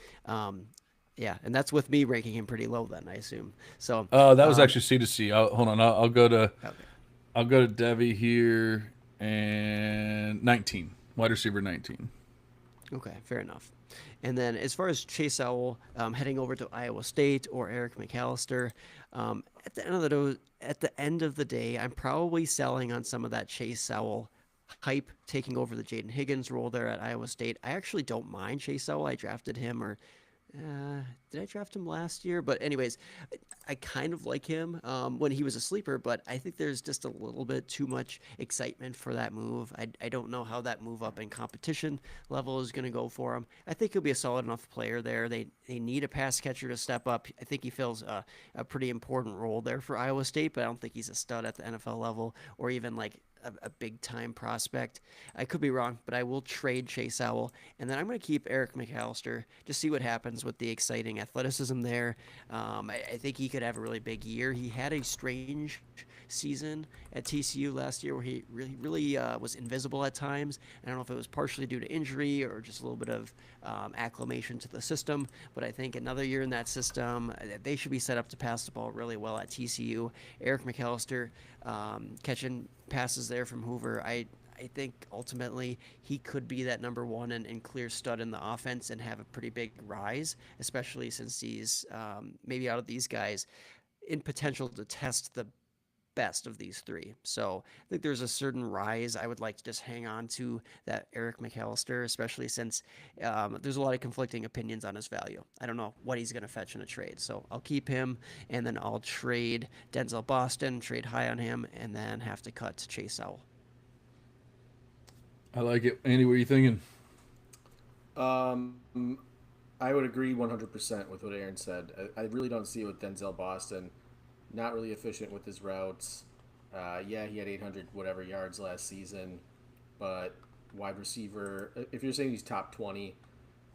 Yeah, and that's with me ranking him pretty low then, I assume. So, That was um, actually C to C. Hold on, okay. I'll go to Devy here and 19 wide receiver 19. Okay, fair enough. And then as far as Chase Owell heading over to Iowa State or Eric McAllister, at the end of the day, I'm probably selling on some of that Chase Owell hype taking over the Jaden Higgins role there at Iowa State. I actually don't mind Chase Owell. I drafted him, or did I draft him last year? But anyways, I kind of like him when he was a sleeper, but I think there's just a little bit too much excitement for that move. I don't know how that move up in competition level is going to go for him. I think he'll be a solid enough player there. They need a pass catcher to step up. I think he fills a pretty important role there for Iowa State, but I don't think he's a stud at the NFL level or even like a big time prospect. I could be wrong, but I will trade Chase Owell, and then I'm going to keep Eric McAllister. Just see what happens with the exciting athleticism there. I think he could have a really big year. He had a strange season at TCU last year where he really was invisible at times. I don't know if it was partially due to injury or just a little bit of acclimation to the system, but I think another year in that system, they should be set up to pass the ball really well at TCU. Eric McAllister catching passes there from Hoover. I think ultimately he could be that number one and clear stud in the offense and have a pretty big rise, especially since he's maybe out of these guys in potential to test the best of these three. So I think there's a certain rise. I would like to just hang on to that Eric McAllister, especially since there's a lot of conflicting opinions on his value. I don't know what he's going to fetch in a trade. So I'll keep him, and then I'll trade Denzel Boston, trade high on him, and then have to cut to Chase Owell. I like it. Andy, what are you thinking? Um, I would agree 100% with what Aaron said. I really don't see it with Denzel Boston. Not really efficient with his routes. Yeah, he had 800 whatever yards last season, but wide receiver. If you're saying he's top 20,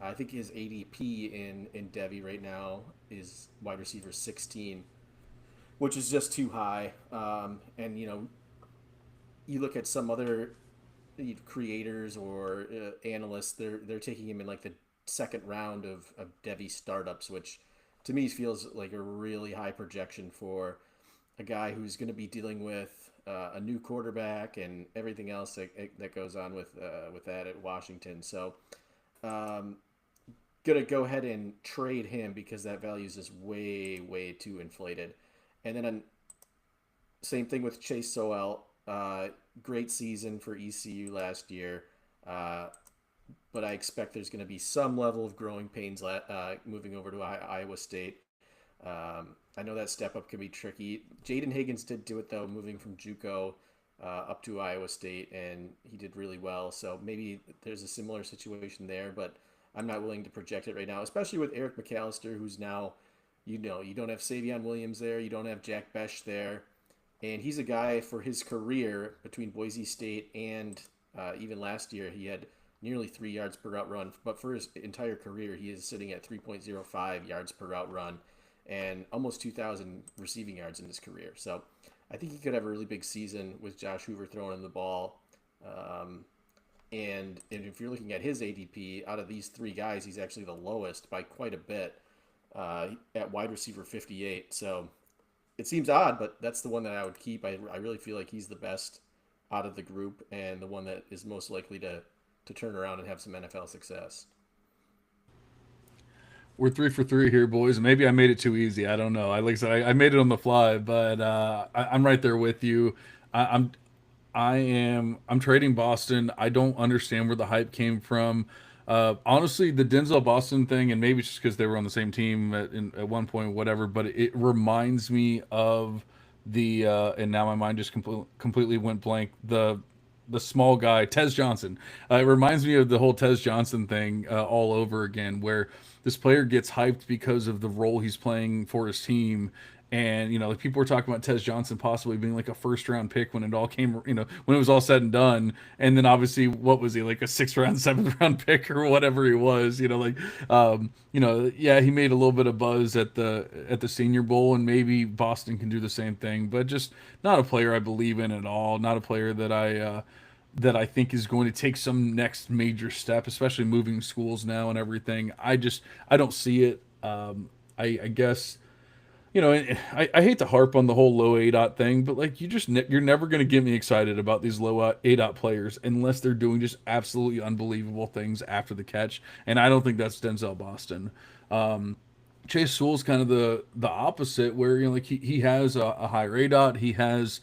I think his ADP in Devy right now is wide receiver 16, which is just too high. And you look at some other creators or analysts, they're taking him in like the second round of Devy startups, which to me feels like a really high projection for a guy who's going to be dealing with a new quarterback and everything else that goes on with that at Washington. So, gonna go ahead and trade him because that value is just way too inflated. And then same thing with Chase Sowell. Great season for ECU last year. But I expect there's going to be some level of growing pains moving over to Iowa State. I know that step up can be tricky. Jaden Higgins did do it though, moving from JUCO up to Iowa State, and he did really well. So maybe there's a similar situation there, but I'm not willing to project it right now, especially with Eric McAllister, who's now, you don't have Savion Williams there, you don't have Jack Besh there, and he's a guy for his career between Boise State and even last year he had nearly 3 yards per route run, but for his entire career, he is sitting at 3.05 yards per route run and almost 2,000 receiving yards in his career. So I think he could have a really big season with Josh Hoover throwing him the ball. And if you're looking at his ADP, out of these three guys, he's actually the lowest by quite a bit at wide receiver 58. So it seems odd, but that's the one that I would keep. I really feel like he's the best out of the group and the one that is most likely to turn around and have some NFL success. We're 3 for 3 here, boys. Maybe I made it too easy. I don't know. Like I said, I made it on the fly, but I'm right there with you. I, I'm trading Boston. I don't understand where the hype came from. Honestly, the Denzel Boston thing, and maybe it's just because they were on the same team at one point, whatever. But it reminds me of the and now my mind just completely went blank. The small guy, Tez Johnson. It reminds me of the whole Tez Johnson thing all over again, where this player gets hyped because of the role he's playing for his team. And, like people were talking about Tez Johnson possibly being like a first round pick when it all came, when it was all said and done. And then obviously, what was he, like a sixth round, seventh round pick or whatever he was, yeah, he made a little bit of buzz at the Senior Bowl, and maybe Boston can do the same thing, but just not a player I believe in at all. Not a player that I think is going to take some next major step, especially moving schools now and everything. I don't see it. I guess I hate to harp on the whole low A dot thing, but like you're never going to get me excited about these low A dot players unless they're doing just absolutely unbelievable things after the catch, and I don't think that's Denzel Boston. Chase Sewell's kind of the opposite, where like he has a higher A dot, he has.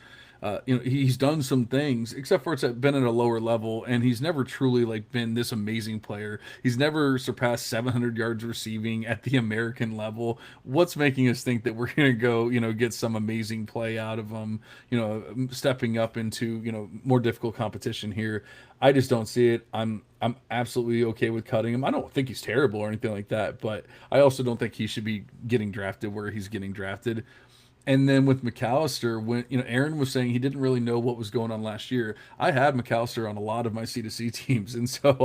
He's done some things, except for been at a lower level, and he's never truly like been this amazing player. He's never surpassed 700 yards receiving at the American level. What's making us think that we're gonna go, get some amazing play out of him? Stepping up into more difficult competition here. I just don't see it. I'm absolutely okay with cutting him. I don't think he's terrible or anything like that, but I also don't think he should be getting drafted where he's getting drafted. And then with McAllister, when Aaron was saying he didn't really know what was going on last year, I had McAllister on a lot of my C2C teams, and so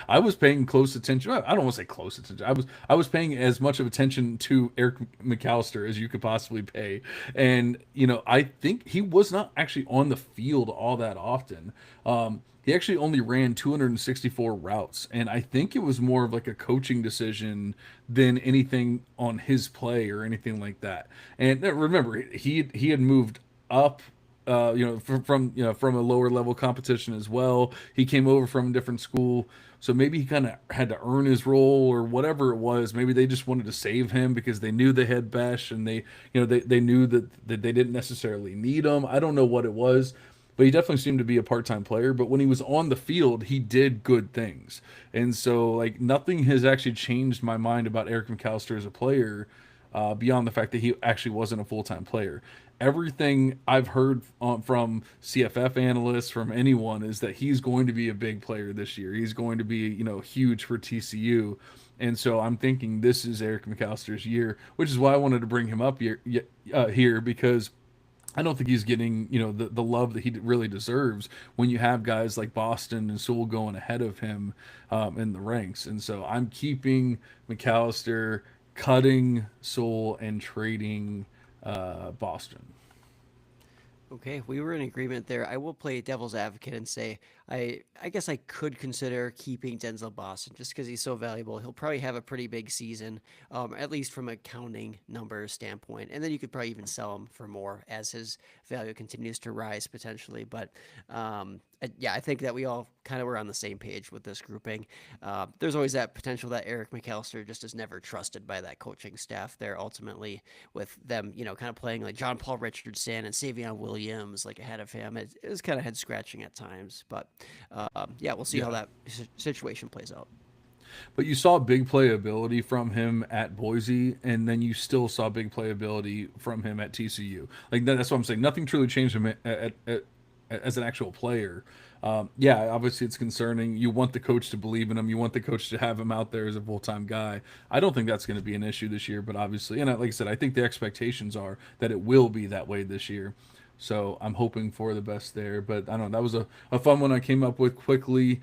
I was paying close attention. I don't want to say close attention. I was paying as much of attention to Eric McAllister as you could possibly pay, and I think he was not actually on the field all that often. He actually only ran 264 routes, and I think it was more of like a coaching decision than anything on his play or anything like that. And remember, he had moved up, from a lower level competition as well. He came over from a different school, so maybe he kind of had to earn his role or whatever it was. Maybe they just wanted to save him because they knew they had Besh, and they knew that they didn't necessarily need him. I don't know what it was, but he definitely seemed to be a part-time player. But when he was on the field, he did good things, and so like nothing has actually changed my mind about Eric McAllister as a player, beyond the fact that he actually wasn't a full-time player. Everything I've heard from CFF analysts, from anyone, is that he's going to be a big player this year. He's going to be huge for TCU. And so I'm thinking this is Eric McAllister's year, which is why I wanted to bring him up here, because I don't think he's getting, the love that he really deserves when you have guys like Boston and Sewell going ahead of him, in the ranks. And so I'm keeping McAllister, cutting Sewell, and trading Boston. Okay, we were in agreement there. I will play devil's advocate and say I guess I could consider keeping Denzel Boston just because he's so valuable. He'll probably have a pretty big season, at least from a counting numbers standpoint, and then you could probably even sell him for more as his value continues to rise potentially. But yeah, I think that we all kind of were on the same page with this grouping. There's always that potential that Eric McAllister just is never trusted by that coaching staff there. Ultimately, with them, kind of playing like John Paul Richardson and Savion Williams like ahead of him, it was kind of head scratching at times. But yeah, we'll see how Yeah. that situation plays out. But you saw big playability from him at Boise, and then you still saw big playability from him at TCU. Like that's what I'm saying. Nothing truly changed him as an actual player. Yeah, obviously it's concerning. You want the coach to believe in him. You want the coach to have him out there as a full time guy. I don't think that's going to be an issue this year, but obviously, and like I said, I think the expectations are that it will be that way this year. So I'm hoping for the best there. But I don't know. That was a fun one I came up with quickly.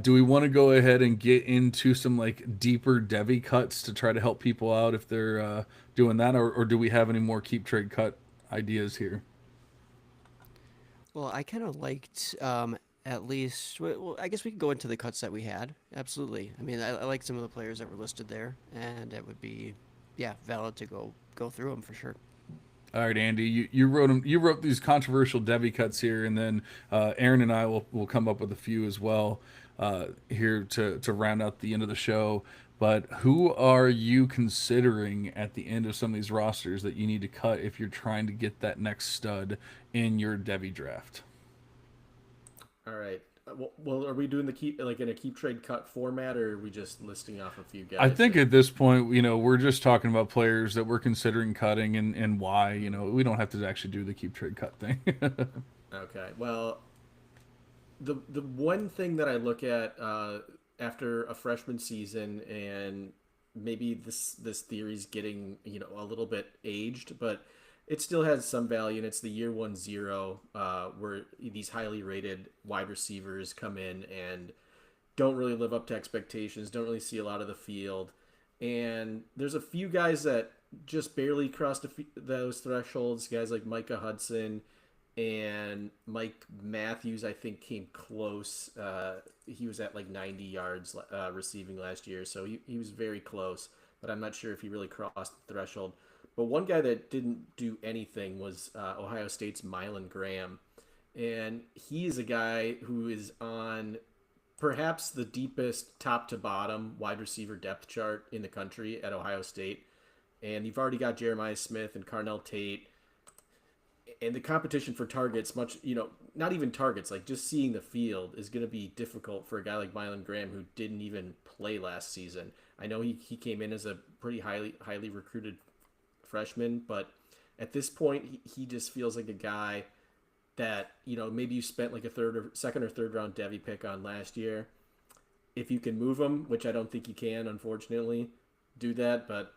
Do we want to go ahead and get into some like deeper Devy cuts to try to help people out if they're doing that, or do we have any more keep trade cut ideas here? Well, I kind of liked at least. Well, I guess we could go into the cuts that we had. Absolutely. I mean, I like some of the players that were listed there, and it would be, yeah, valid to go through them for sure. All right, Andy, you wrote them. You wrote these controversial Devy cuts here, and then Aaron and I will come up with a few as well here to round out the end of the show. But who are you considering at the end of some of these rosters that you need to cut if you're trying to get that next stud in your Devy draft? All right. Well, are we doing the keep like in a keep trade cut format, or are we just listing off a few I guys think that? at this point, we're just talking about players that we're considering cutting and why. We don't have to actually do the keep trade cut thing. Okay. Well, the one thing that I look at after a freshman season, and maybe this theory's getting a little bit aged, but it still has some value, and it's the year 1-0 where these highly rated wide receivers come in and don't really live up to expectations, don't really see a lot of the field. And there's a few guys that just barely crossed those thresholds, guys like Micah Hudson and Mike Matthews, I think, came close. He was at like 90 yards receiving last year, so he was very close. but I'm not sure if he really crossed the threshold. But one guy that didn't do anything was Ohio State's Milan Graham. And he is a guy who is on perhaps the deepest top to bottom wide receiver depth chart in the country at Ohio State. And you've already got Jeremiah Smith and Carnell Tate, and the competition for targets, much, not even targets, like just seeing the field is going to be difficult for a guy like Milan Graham who didn't even play last season. I know he came in as a pretty highly recruited freshman, but at this point he just feels like a guy that, maybe you spent like a second or third round Devy pick on last year. If you can move him, which I don't think you can, unfortunately, do that. But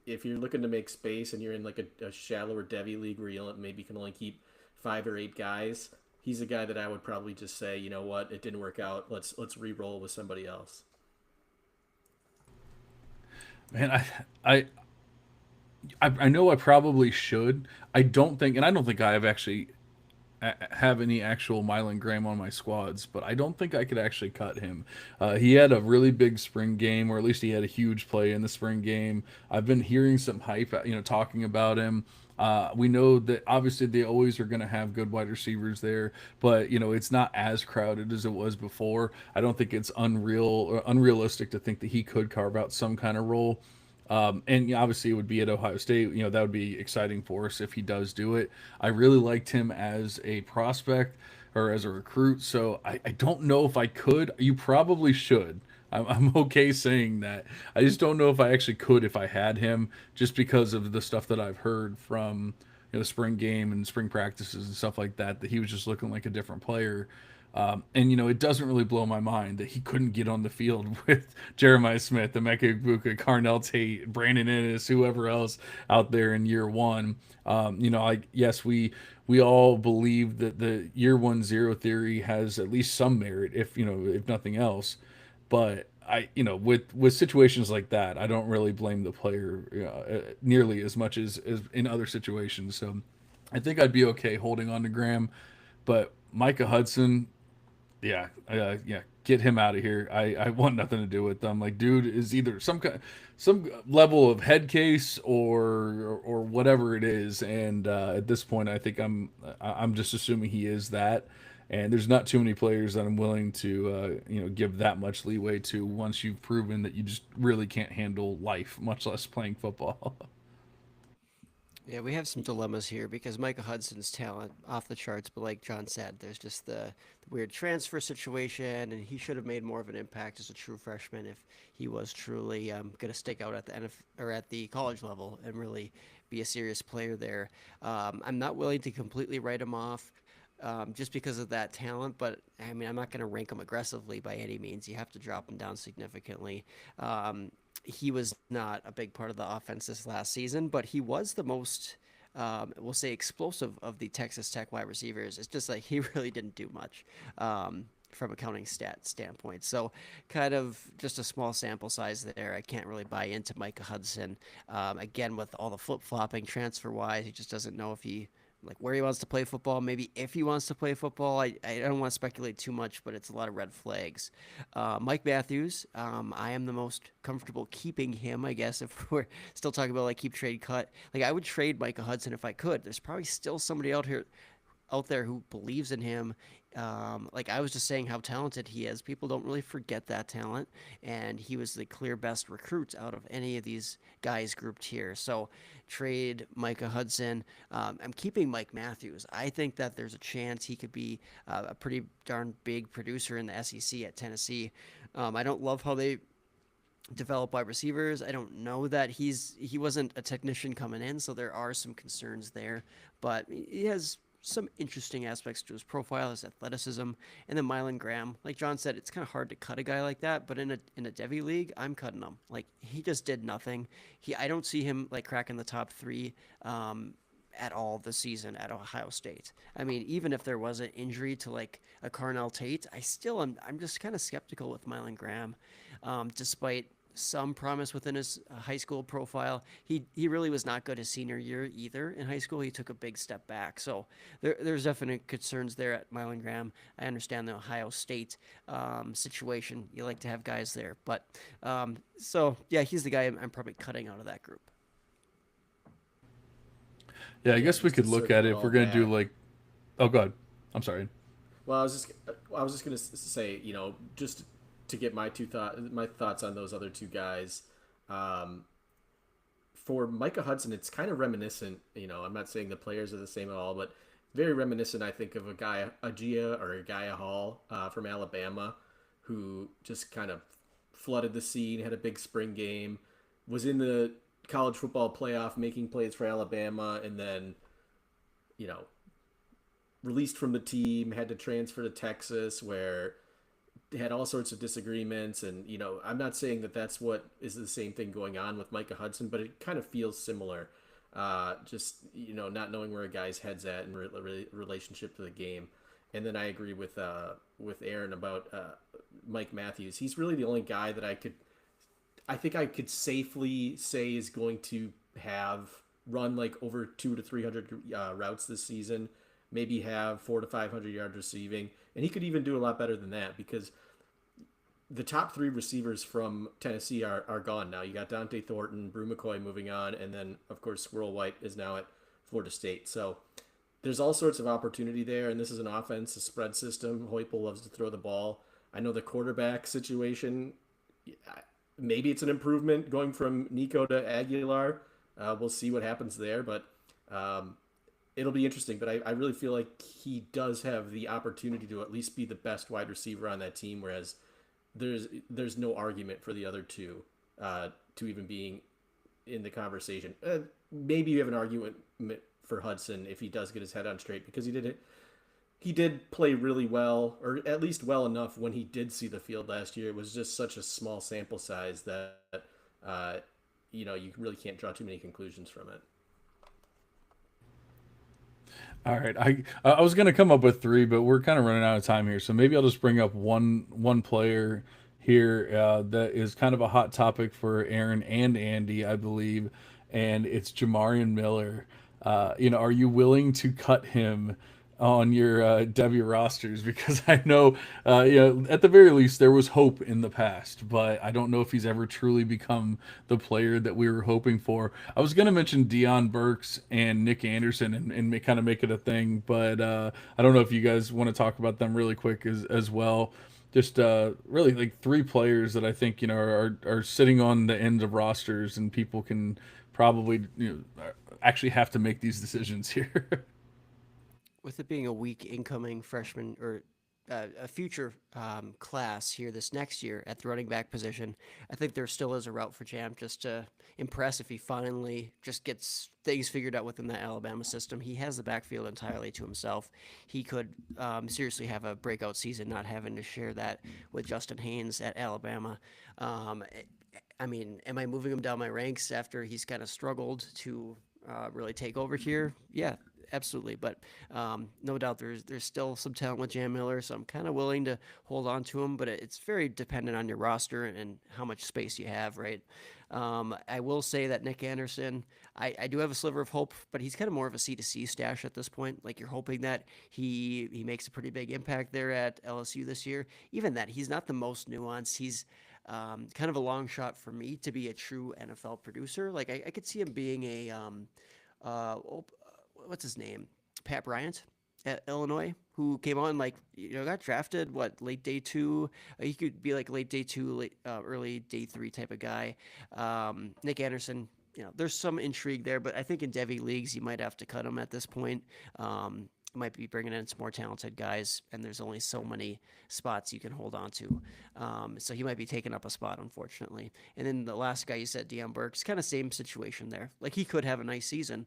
if you're looking to make space and you're in like a shallower Devy league where you maybe can only keep 5 or 8 guys, he's a guy that I would probably just say, you know what, it didn't work out. Let's re-roll with somebody else. Man, I know I probably should. I don't think, and I don't think I have actually have any actual Milan Graham on my squads, but I don't think I could actually cut him. He had a really big spring game, or at least he had a huge play in the spring game. I've been hearing some hype, talking about him. We know that obviously they always are going to have good wide receivers there, but it's not as crowded as it was before. I don't think it's unreal or unrealistic to think that he could carve out some kind of role. And obviously, it would be at Ohio State. That would be exciting for us if he does do it. I really liked him as a prospect or as a recruit, so I don't know if I could. You probably should. I'm okay saying that. I just don't know if I actually could if I had him, just because of the stuff that I've heard from the spring game and spring practices and stuff like that. That he was just looking like a different player. And it doesn't really blow my mind that he couldn't get on the field with Jeremiah Smith, Emeka Egbuka, Carnell Tate, Brandon Ennis, whoever else out there in year one. Yes, we all believe that the year 1-0 theory has at least some merit, if nothing else. But with situations like that, I don't really blame the player nearly as much as in other situations. So I think I'd be okay holding on to Graham, but Micah Hudson, yeah, get him out of here. I want nothing to do with them. Like, dude is either some level of head case or whatever it is. And at this point, I think I'm just assuming he is that. And there's not too many players that I'm willing to give that much leeway to once you've proven that you just really can't handle life, much less playing football. Yeah, we have some dilemmas here because Micah Hudson's talent off the charts, but like John said, there's just the weird transfer situation, and he should have made more of an impact as a true freshman if he was truly going to stick out at the or at the college level and really be a serious player there. I'm not willing to completely write him off. Just because of that talent, but I mean, I'm not going to rank him aggressively by any means. You have to drop him down significantly. He was not a big part of the offense this last season, but he was the most, we'll say, explosive of the Texas Tech wide receivers. It's just like he really didn't do much from a counting stat standpoint. So, kind of just a small sample size there. I can't really buy into Micah Hudson. Again, with all the flip flopping transfer wise, he just doesn't know if he like where he wants to play football. Maybe if he wants to play football, I don't want to speculate too much, but it's a lot of red flags. Mike Matthews, I am the most comfortable keeping him, I guess, if we're still talking about like keep trade cut. Like I would trade Micah Hudson if I could. There's probably still somebody out there who believes in him. Like I was just saying how talented he is. People don't really forget that talent, and he was the clear best recruit out of any of these guys grouped here. So trade Micah Hudson. I'm keeping Mike Matthews. I think that there's a chance he could be a pretty darn big producer in the SEC at Tennessee. I don't love how they develop wide receivers. I don't know that he wasn't a technician coming in, so there are some concerns there. But he has some interesting aspects to his profile, his athleticism, and then Milan Graham. Like John said, it's kind of hard to cut a guy like that, but in a Devy league, I'm cutting him. Like he just did nothing. I don't see him like cracking the top three at all this season at Ohio State. I mean, even if there was an injury to like a Carnell Tate, I'm just kind of skeptical with Milan Graham, despite some promise within his high school profile. He really was not good his senior year either in high school. He took a big step back. So there's definite concerns there at Milan Graham. I understand the Ohio State situation. You like to have guys there. But so, yeah, he's the guy I'm probably cutting out of that group. Yeah, I Yeah, guess we just to could look at circle it it if we're all gonna do back. like. Oh, God. I'm sorry. Well, I was just gonna say, just to get my thoughts on those other two guys. Um, for Micah Hudson, it's kind of reminiscent. I'm not saying the players are the same at all, but very reminiscent. I think of a guy, Agia or a guy Hall from Alabama, who just kind of flooded the scene, had a big spring game, was in the college football playoff, making plays for Alabama, and then you know released from the team, had to transfer to Texas, where they had all sorts of disagreements. And I'm not saying that that's what is the same thing going on with Micah Hudson, but it kind of feels similar. Just not knowing where a guy's head's at in relationship to the game. And then I agree with Aaron about Mike Matthews. He's really the only guy that I think I could safely say is going to have run like over 200 to 300 routes this season, maybe have 400 to 500 yards receiving, and he could even do a lot better than that because the top three receivers from Tennessee are gone now. You got Dante Thornton, Brew McCoy moving on, and then of course Squirrel White is now at Florida State. So there's all sorts of opportunity there, and this is an offense, a spread system. Heupel loves to throw the ball. I know the quarterback situation. Maybe it's an improvement going from Nico to Aguilar. We'll see what happens there, but it'll be interesting. But I really feel like he does have the opportunity to at least be the best wide receiver on that team, whereas there's no argument for the other two to even being in the conversation. Maybe you have an argument for Hudson if he does get his head on straight because he did play really well, or at least well enough when he did see the field last year. It was just such a small sample size that uh, you really can't draw too many conclusions from it. All right, I was gonna come up with three, but we're kind of running out of time here, so maybe I'll just bring up one player here that is kind of a hot topic for Aaron and Andy, I believe, and it's Jamarian Miller. Are you willing to cut him on your Devy rosters? Because I know, at the very least, there was hope in the past, but I don't know if he's ever truly become the player that we were hoping for. I was going to mention Dion Burks and Nick Anderson and kind of make it a thing, but I don't know if you guys want to talk about them really quick as well. Just really like three players that I think are sitting on the end of rosters, and people can probably actually have to make these decisions here. With it being a weak incoming freshman or a future class here this next year at the running back position, I think there still is a route for Jam just to impress if he finally just gets things figured out within the Alabama system. He has the backfield entirely to himself. He could seriously have a breakout season, not having to share that with Justin Haynes at Alabama. Um, I mean, am I moving him down my ranks after he's kind of struggled to really take over here? Yeah, absolutely. But no doubt there's still some talent with Jam Miller, so I'm kind of willing to hold on to him. But it's very dependent on your roster and how much space you have, right? I will say that Nick Anderson, I do have a sliver of hope, but he's kind of more of a C2C stash at this point. Like you're hoping that he makes a pretty big impact there at LSU this year. Even that, he's not the most nuanced. He's kind of a long shot for me to be a true NFL producer. Like I could see him being a oh, what's his name, Pat Bryant at Illinois, who came on like got drafted what late day two. He could be like late day two, early day three type of guy. Nick Anderson. There's some intrigue there, but I think in Devy leagues you might have to cut him at this point. Might be bringing in some more talented guys, and there's only so many spots you can hold on to. So he might be taking up a spot, unfortunately. And then the last guy you said, Deion Burks, kind of same situation there. Like he could have a nice season,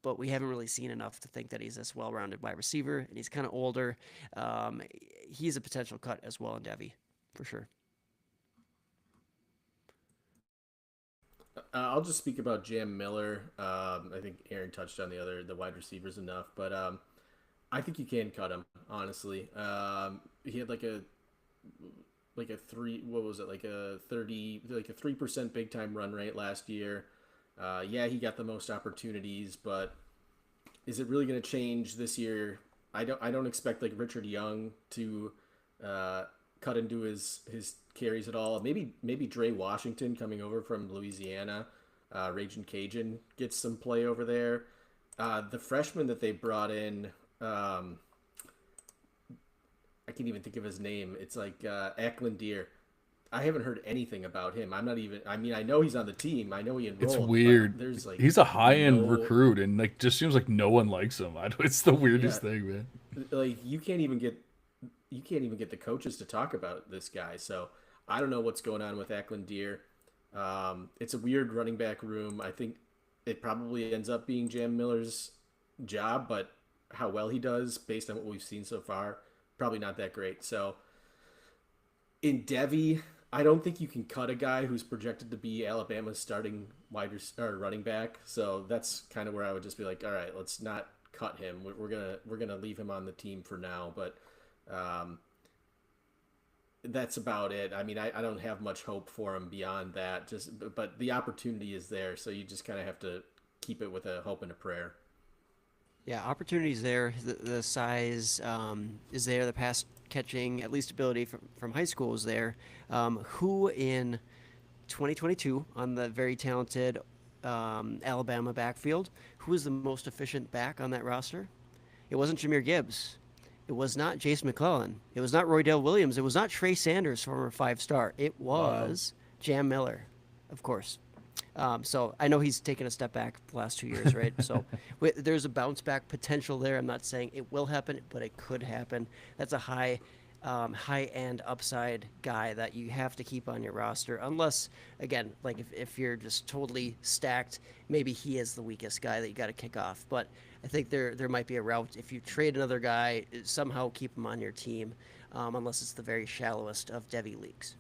but we haven't really seen enough to think that he's this well-rounded wide receiver, and he's kind of older. He's a potential cut as well in Devy, for sure. I'll just speak about Jam Miller. I think Aaron touched on the wide receivers enough, but I think you can cut him honestly. He had like like a three. What was it? Like a 30, like a 3% big time run rate last year. Yeah, he got the most opportunities, but is it really going to change this year? I don't expect like Richard Young to uh, cut into his carries at all. Maybe Dre Washington coming over from Louisiana, Raging Cajun gets some play over there. The freshman that they brought in, um, I can't even think of his name. It's like Ackland Deer. I haven't heard anything about him. I'm not even. I mean, I know he's on the team. I know he It's enrolled, but weird. there's like He's a high end no. recruit, and like just seems like no one likes him. It's the Yeah, weirdest thing, man. like you can't even get the coaches to talk about this guy. So I don't know what's going on with Ackland Deer. It's a weird running back room. I think it probably ends up being Jam Miller's job, but how well he does, based on what we've seen so far, probably not that great. So in Devy, I don't think you can cut a guy who's projected to be Alabama's starting or running back. So that's kind of where I would just be like, all right, let's not cut him. We're gonna leave him on the team for now. But um, that's about it. I mean, I don't have much hope for him beyond that. But the opportunity is there, so you just kind of have to keep it with a hope and a prayer. Yeah, opportunities there. The size is there. The pass catching, at least ability from high school is there. Who in 2022 on the very talented Alabama backfield, who was the most efficient back on that roster? It wasn't Jameer Gibbs. It was not Jace McClellan. It was not Roydell Williams. It was not Trey Sanders, former five-star. It Wow. was Jam Miller, of course. So I know he's taken a step back the last 2 years, right? So there's a bounce back potential there. I'm not saying it will happen, but it could happen. That's a high end upside guy that you have to keep on your roster, unless again, like if you're just totally stacked, maybe he is the weakest guy that you got to kick off. But I think there might be a route if you trade another guy, somehow keep him on your team, unless it's the very shallowest of Devy leagues.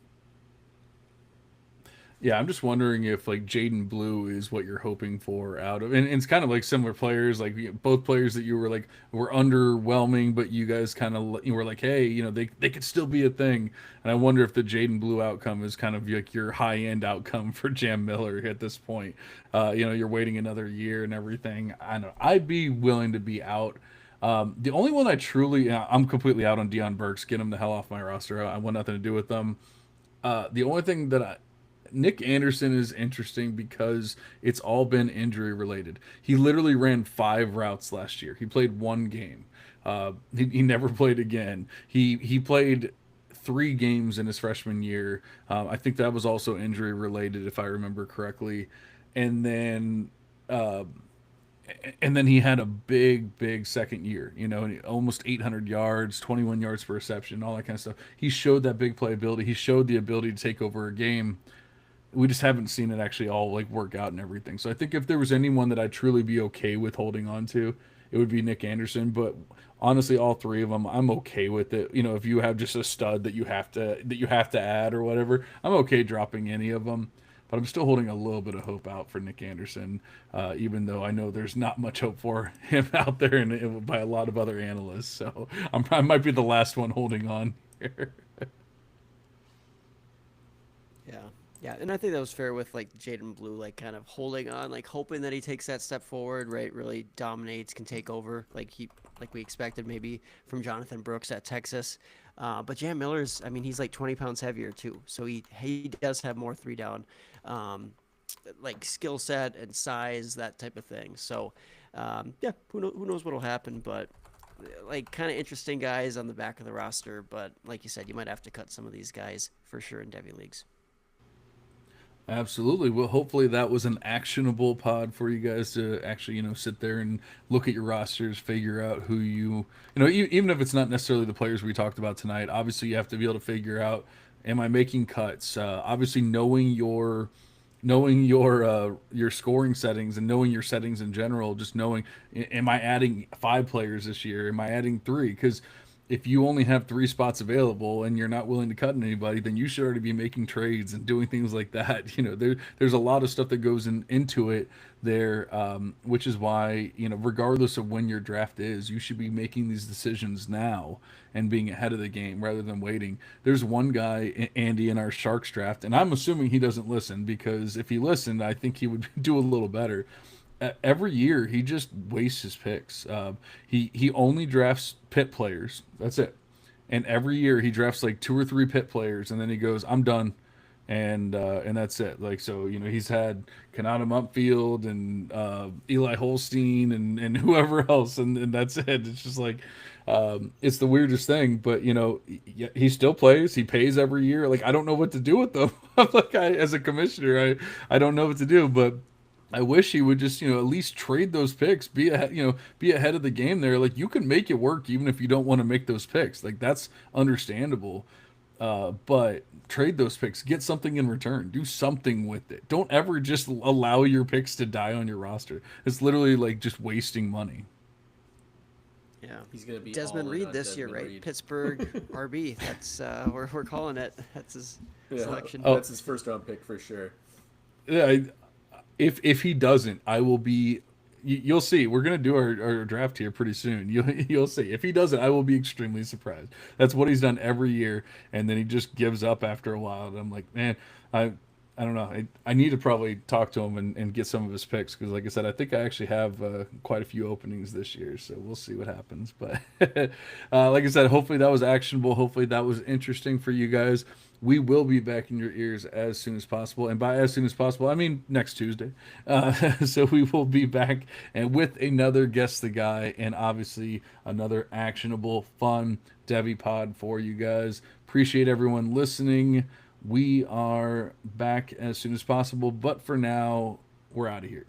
Yeah, I'm just wondering if like Jaden Blue is what you're hoping for out of, and it's kind of like similar players, like both players that you were like were underwhelming, but you guys kind of you were like, hey, they could still be a thing, and I wonder if the Jaden Blue outcome is kind of like your high end outcome for Jam Miller at this point. You're waiting another year and everything. I know I'd be willing to be out. The only one I truly, I'm completely out on Deion Burks. Get him the hell off my roster. I want nothing to do with them. The only thing that Nick Anderson is interesting because it's all been injury related. He literally ran 5 routes last year. He played 1 game. He never played again. He played 3 games in his freshman year. I think that was also injury related, if I remember correctly. And then uh, and then he had a big second year. Almost 800 yards, 21 yards per reception, all that kind of stuff. He showed that big playability. He showed the ability to take over a game. We just haven't seen it actually all like work out and everything. So I think if there was anyone that I'd truly be okay with holding on to, it would be Nick Anderson. But honestly, all 3 of them, I'm okay with it. If you have just a stud that you have to add or whatever, I'm okay dropping any of them. But I'm still holding a little bit of hope out for Nick Anderson, even though I know there's not much hope for him out there and by a lot of other analysts. So I might be the last one holding on here. Yeah. Yeah, and I think that was fair with like Jaden Blue, like kind of holding on, like hoping that he takes that step forward, right? Really dominates, can take over, like we expected maybe from Jonathan Brooks at Texas. But Jam Miller's, I mean, he's like 20 pounds heavier too, so he does have more 3 down, um, like skill set and size, that type of thing. So yeah, who knows what'll happen, but like kind of interesting guys on the back of the roster. But like you said, you might have to cut some of these guys for sure in Devy leagues. Absolutely. Well, hopefully that was an actionable pod for you guys to actually, sit there and look at your rosters, figure out who even if it's not necessarily the players we talked about tonight. Obviously, you have to be able to figure out, am I making cuts? Obviously, knowing your scoring settings and knowing your settings in general. Just knowing, am I adding 5 players this year? Am I adding 3? Because if you only have 3 spots available and you're not willing to cut anybody, then you should already be making trades and doing things like that. There's a lot of stuff that goes into it there, which is why, regardless of when your draft is, you should be making these decisions now and being ahead of the game rather than waiting. There's one guy, Andy, in our Sharks draft, and I'm assuming he doesn't listen, because if he listened, I think he would do a little better. Every year he just wastes his picks. He only drafts pit players. That's it. And every year he drafts like 2 or 3 pit players, and then he goes, "I'm done," and that's it. Like, so, he's had Kanata Mumpfield and Eli Holstein and whoever else, and that's it. It's just like, it's the weirdest thing, but he still plays. He pays every year. Like, I don't know what to do with them. Like, as a commissioner, I don't know what to do, but I wish he would just, at least trade those picks, be ahead, be ahead of the game there. Like, you can make it work even if you don't want to make those picks. Like, that's understandable. But trade those picks, get something in return, do something with it. Don't ever just allow your picks to die on your roster. It's literally like just wasting money. Yeah, He's gonna be Desmond all in Reed on this year, Desmond right? Reed. Pittsburgh RB. That's we're calling it. That's his selection. That's his first round pick for sure. Yeah, if he doesn't, I will be. You'll see. We're gonna do our draft here pretty soon. You'll see. If he doesn't, I will be extremely surprised. That's what he's done every year, and then he just gives up after a while. And I'm like, man, I don't know. I need to probably talk to him and get some of his picks, because, like I said, I think I actually have quite a few openings this year. So we'll see what happens. But like I said, hopefully that was actionable. Hopefully that was interesting for you guys. We will be back in your ears as soon as possible. And by as soon as possible, I mean next Tuesday. So we will be back and with another Guess the Guy, and obviously another actionable, fun Devy pod for you guys. Appreciate everyone listening. We are back as soon as possible. But for now, we're out of here.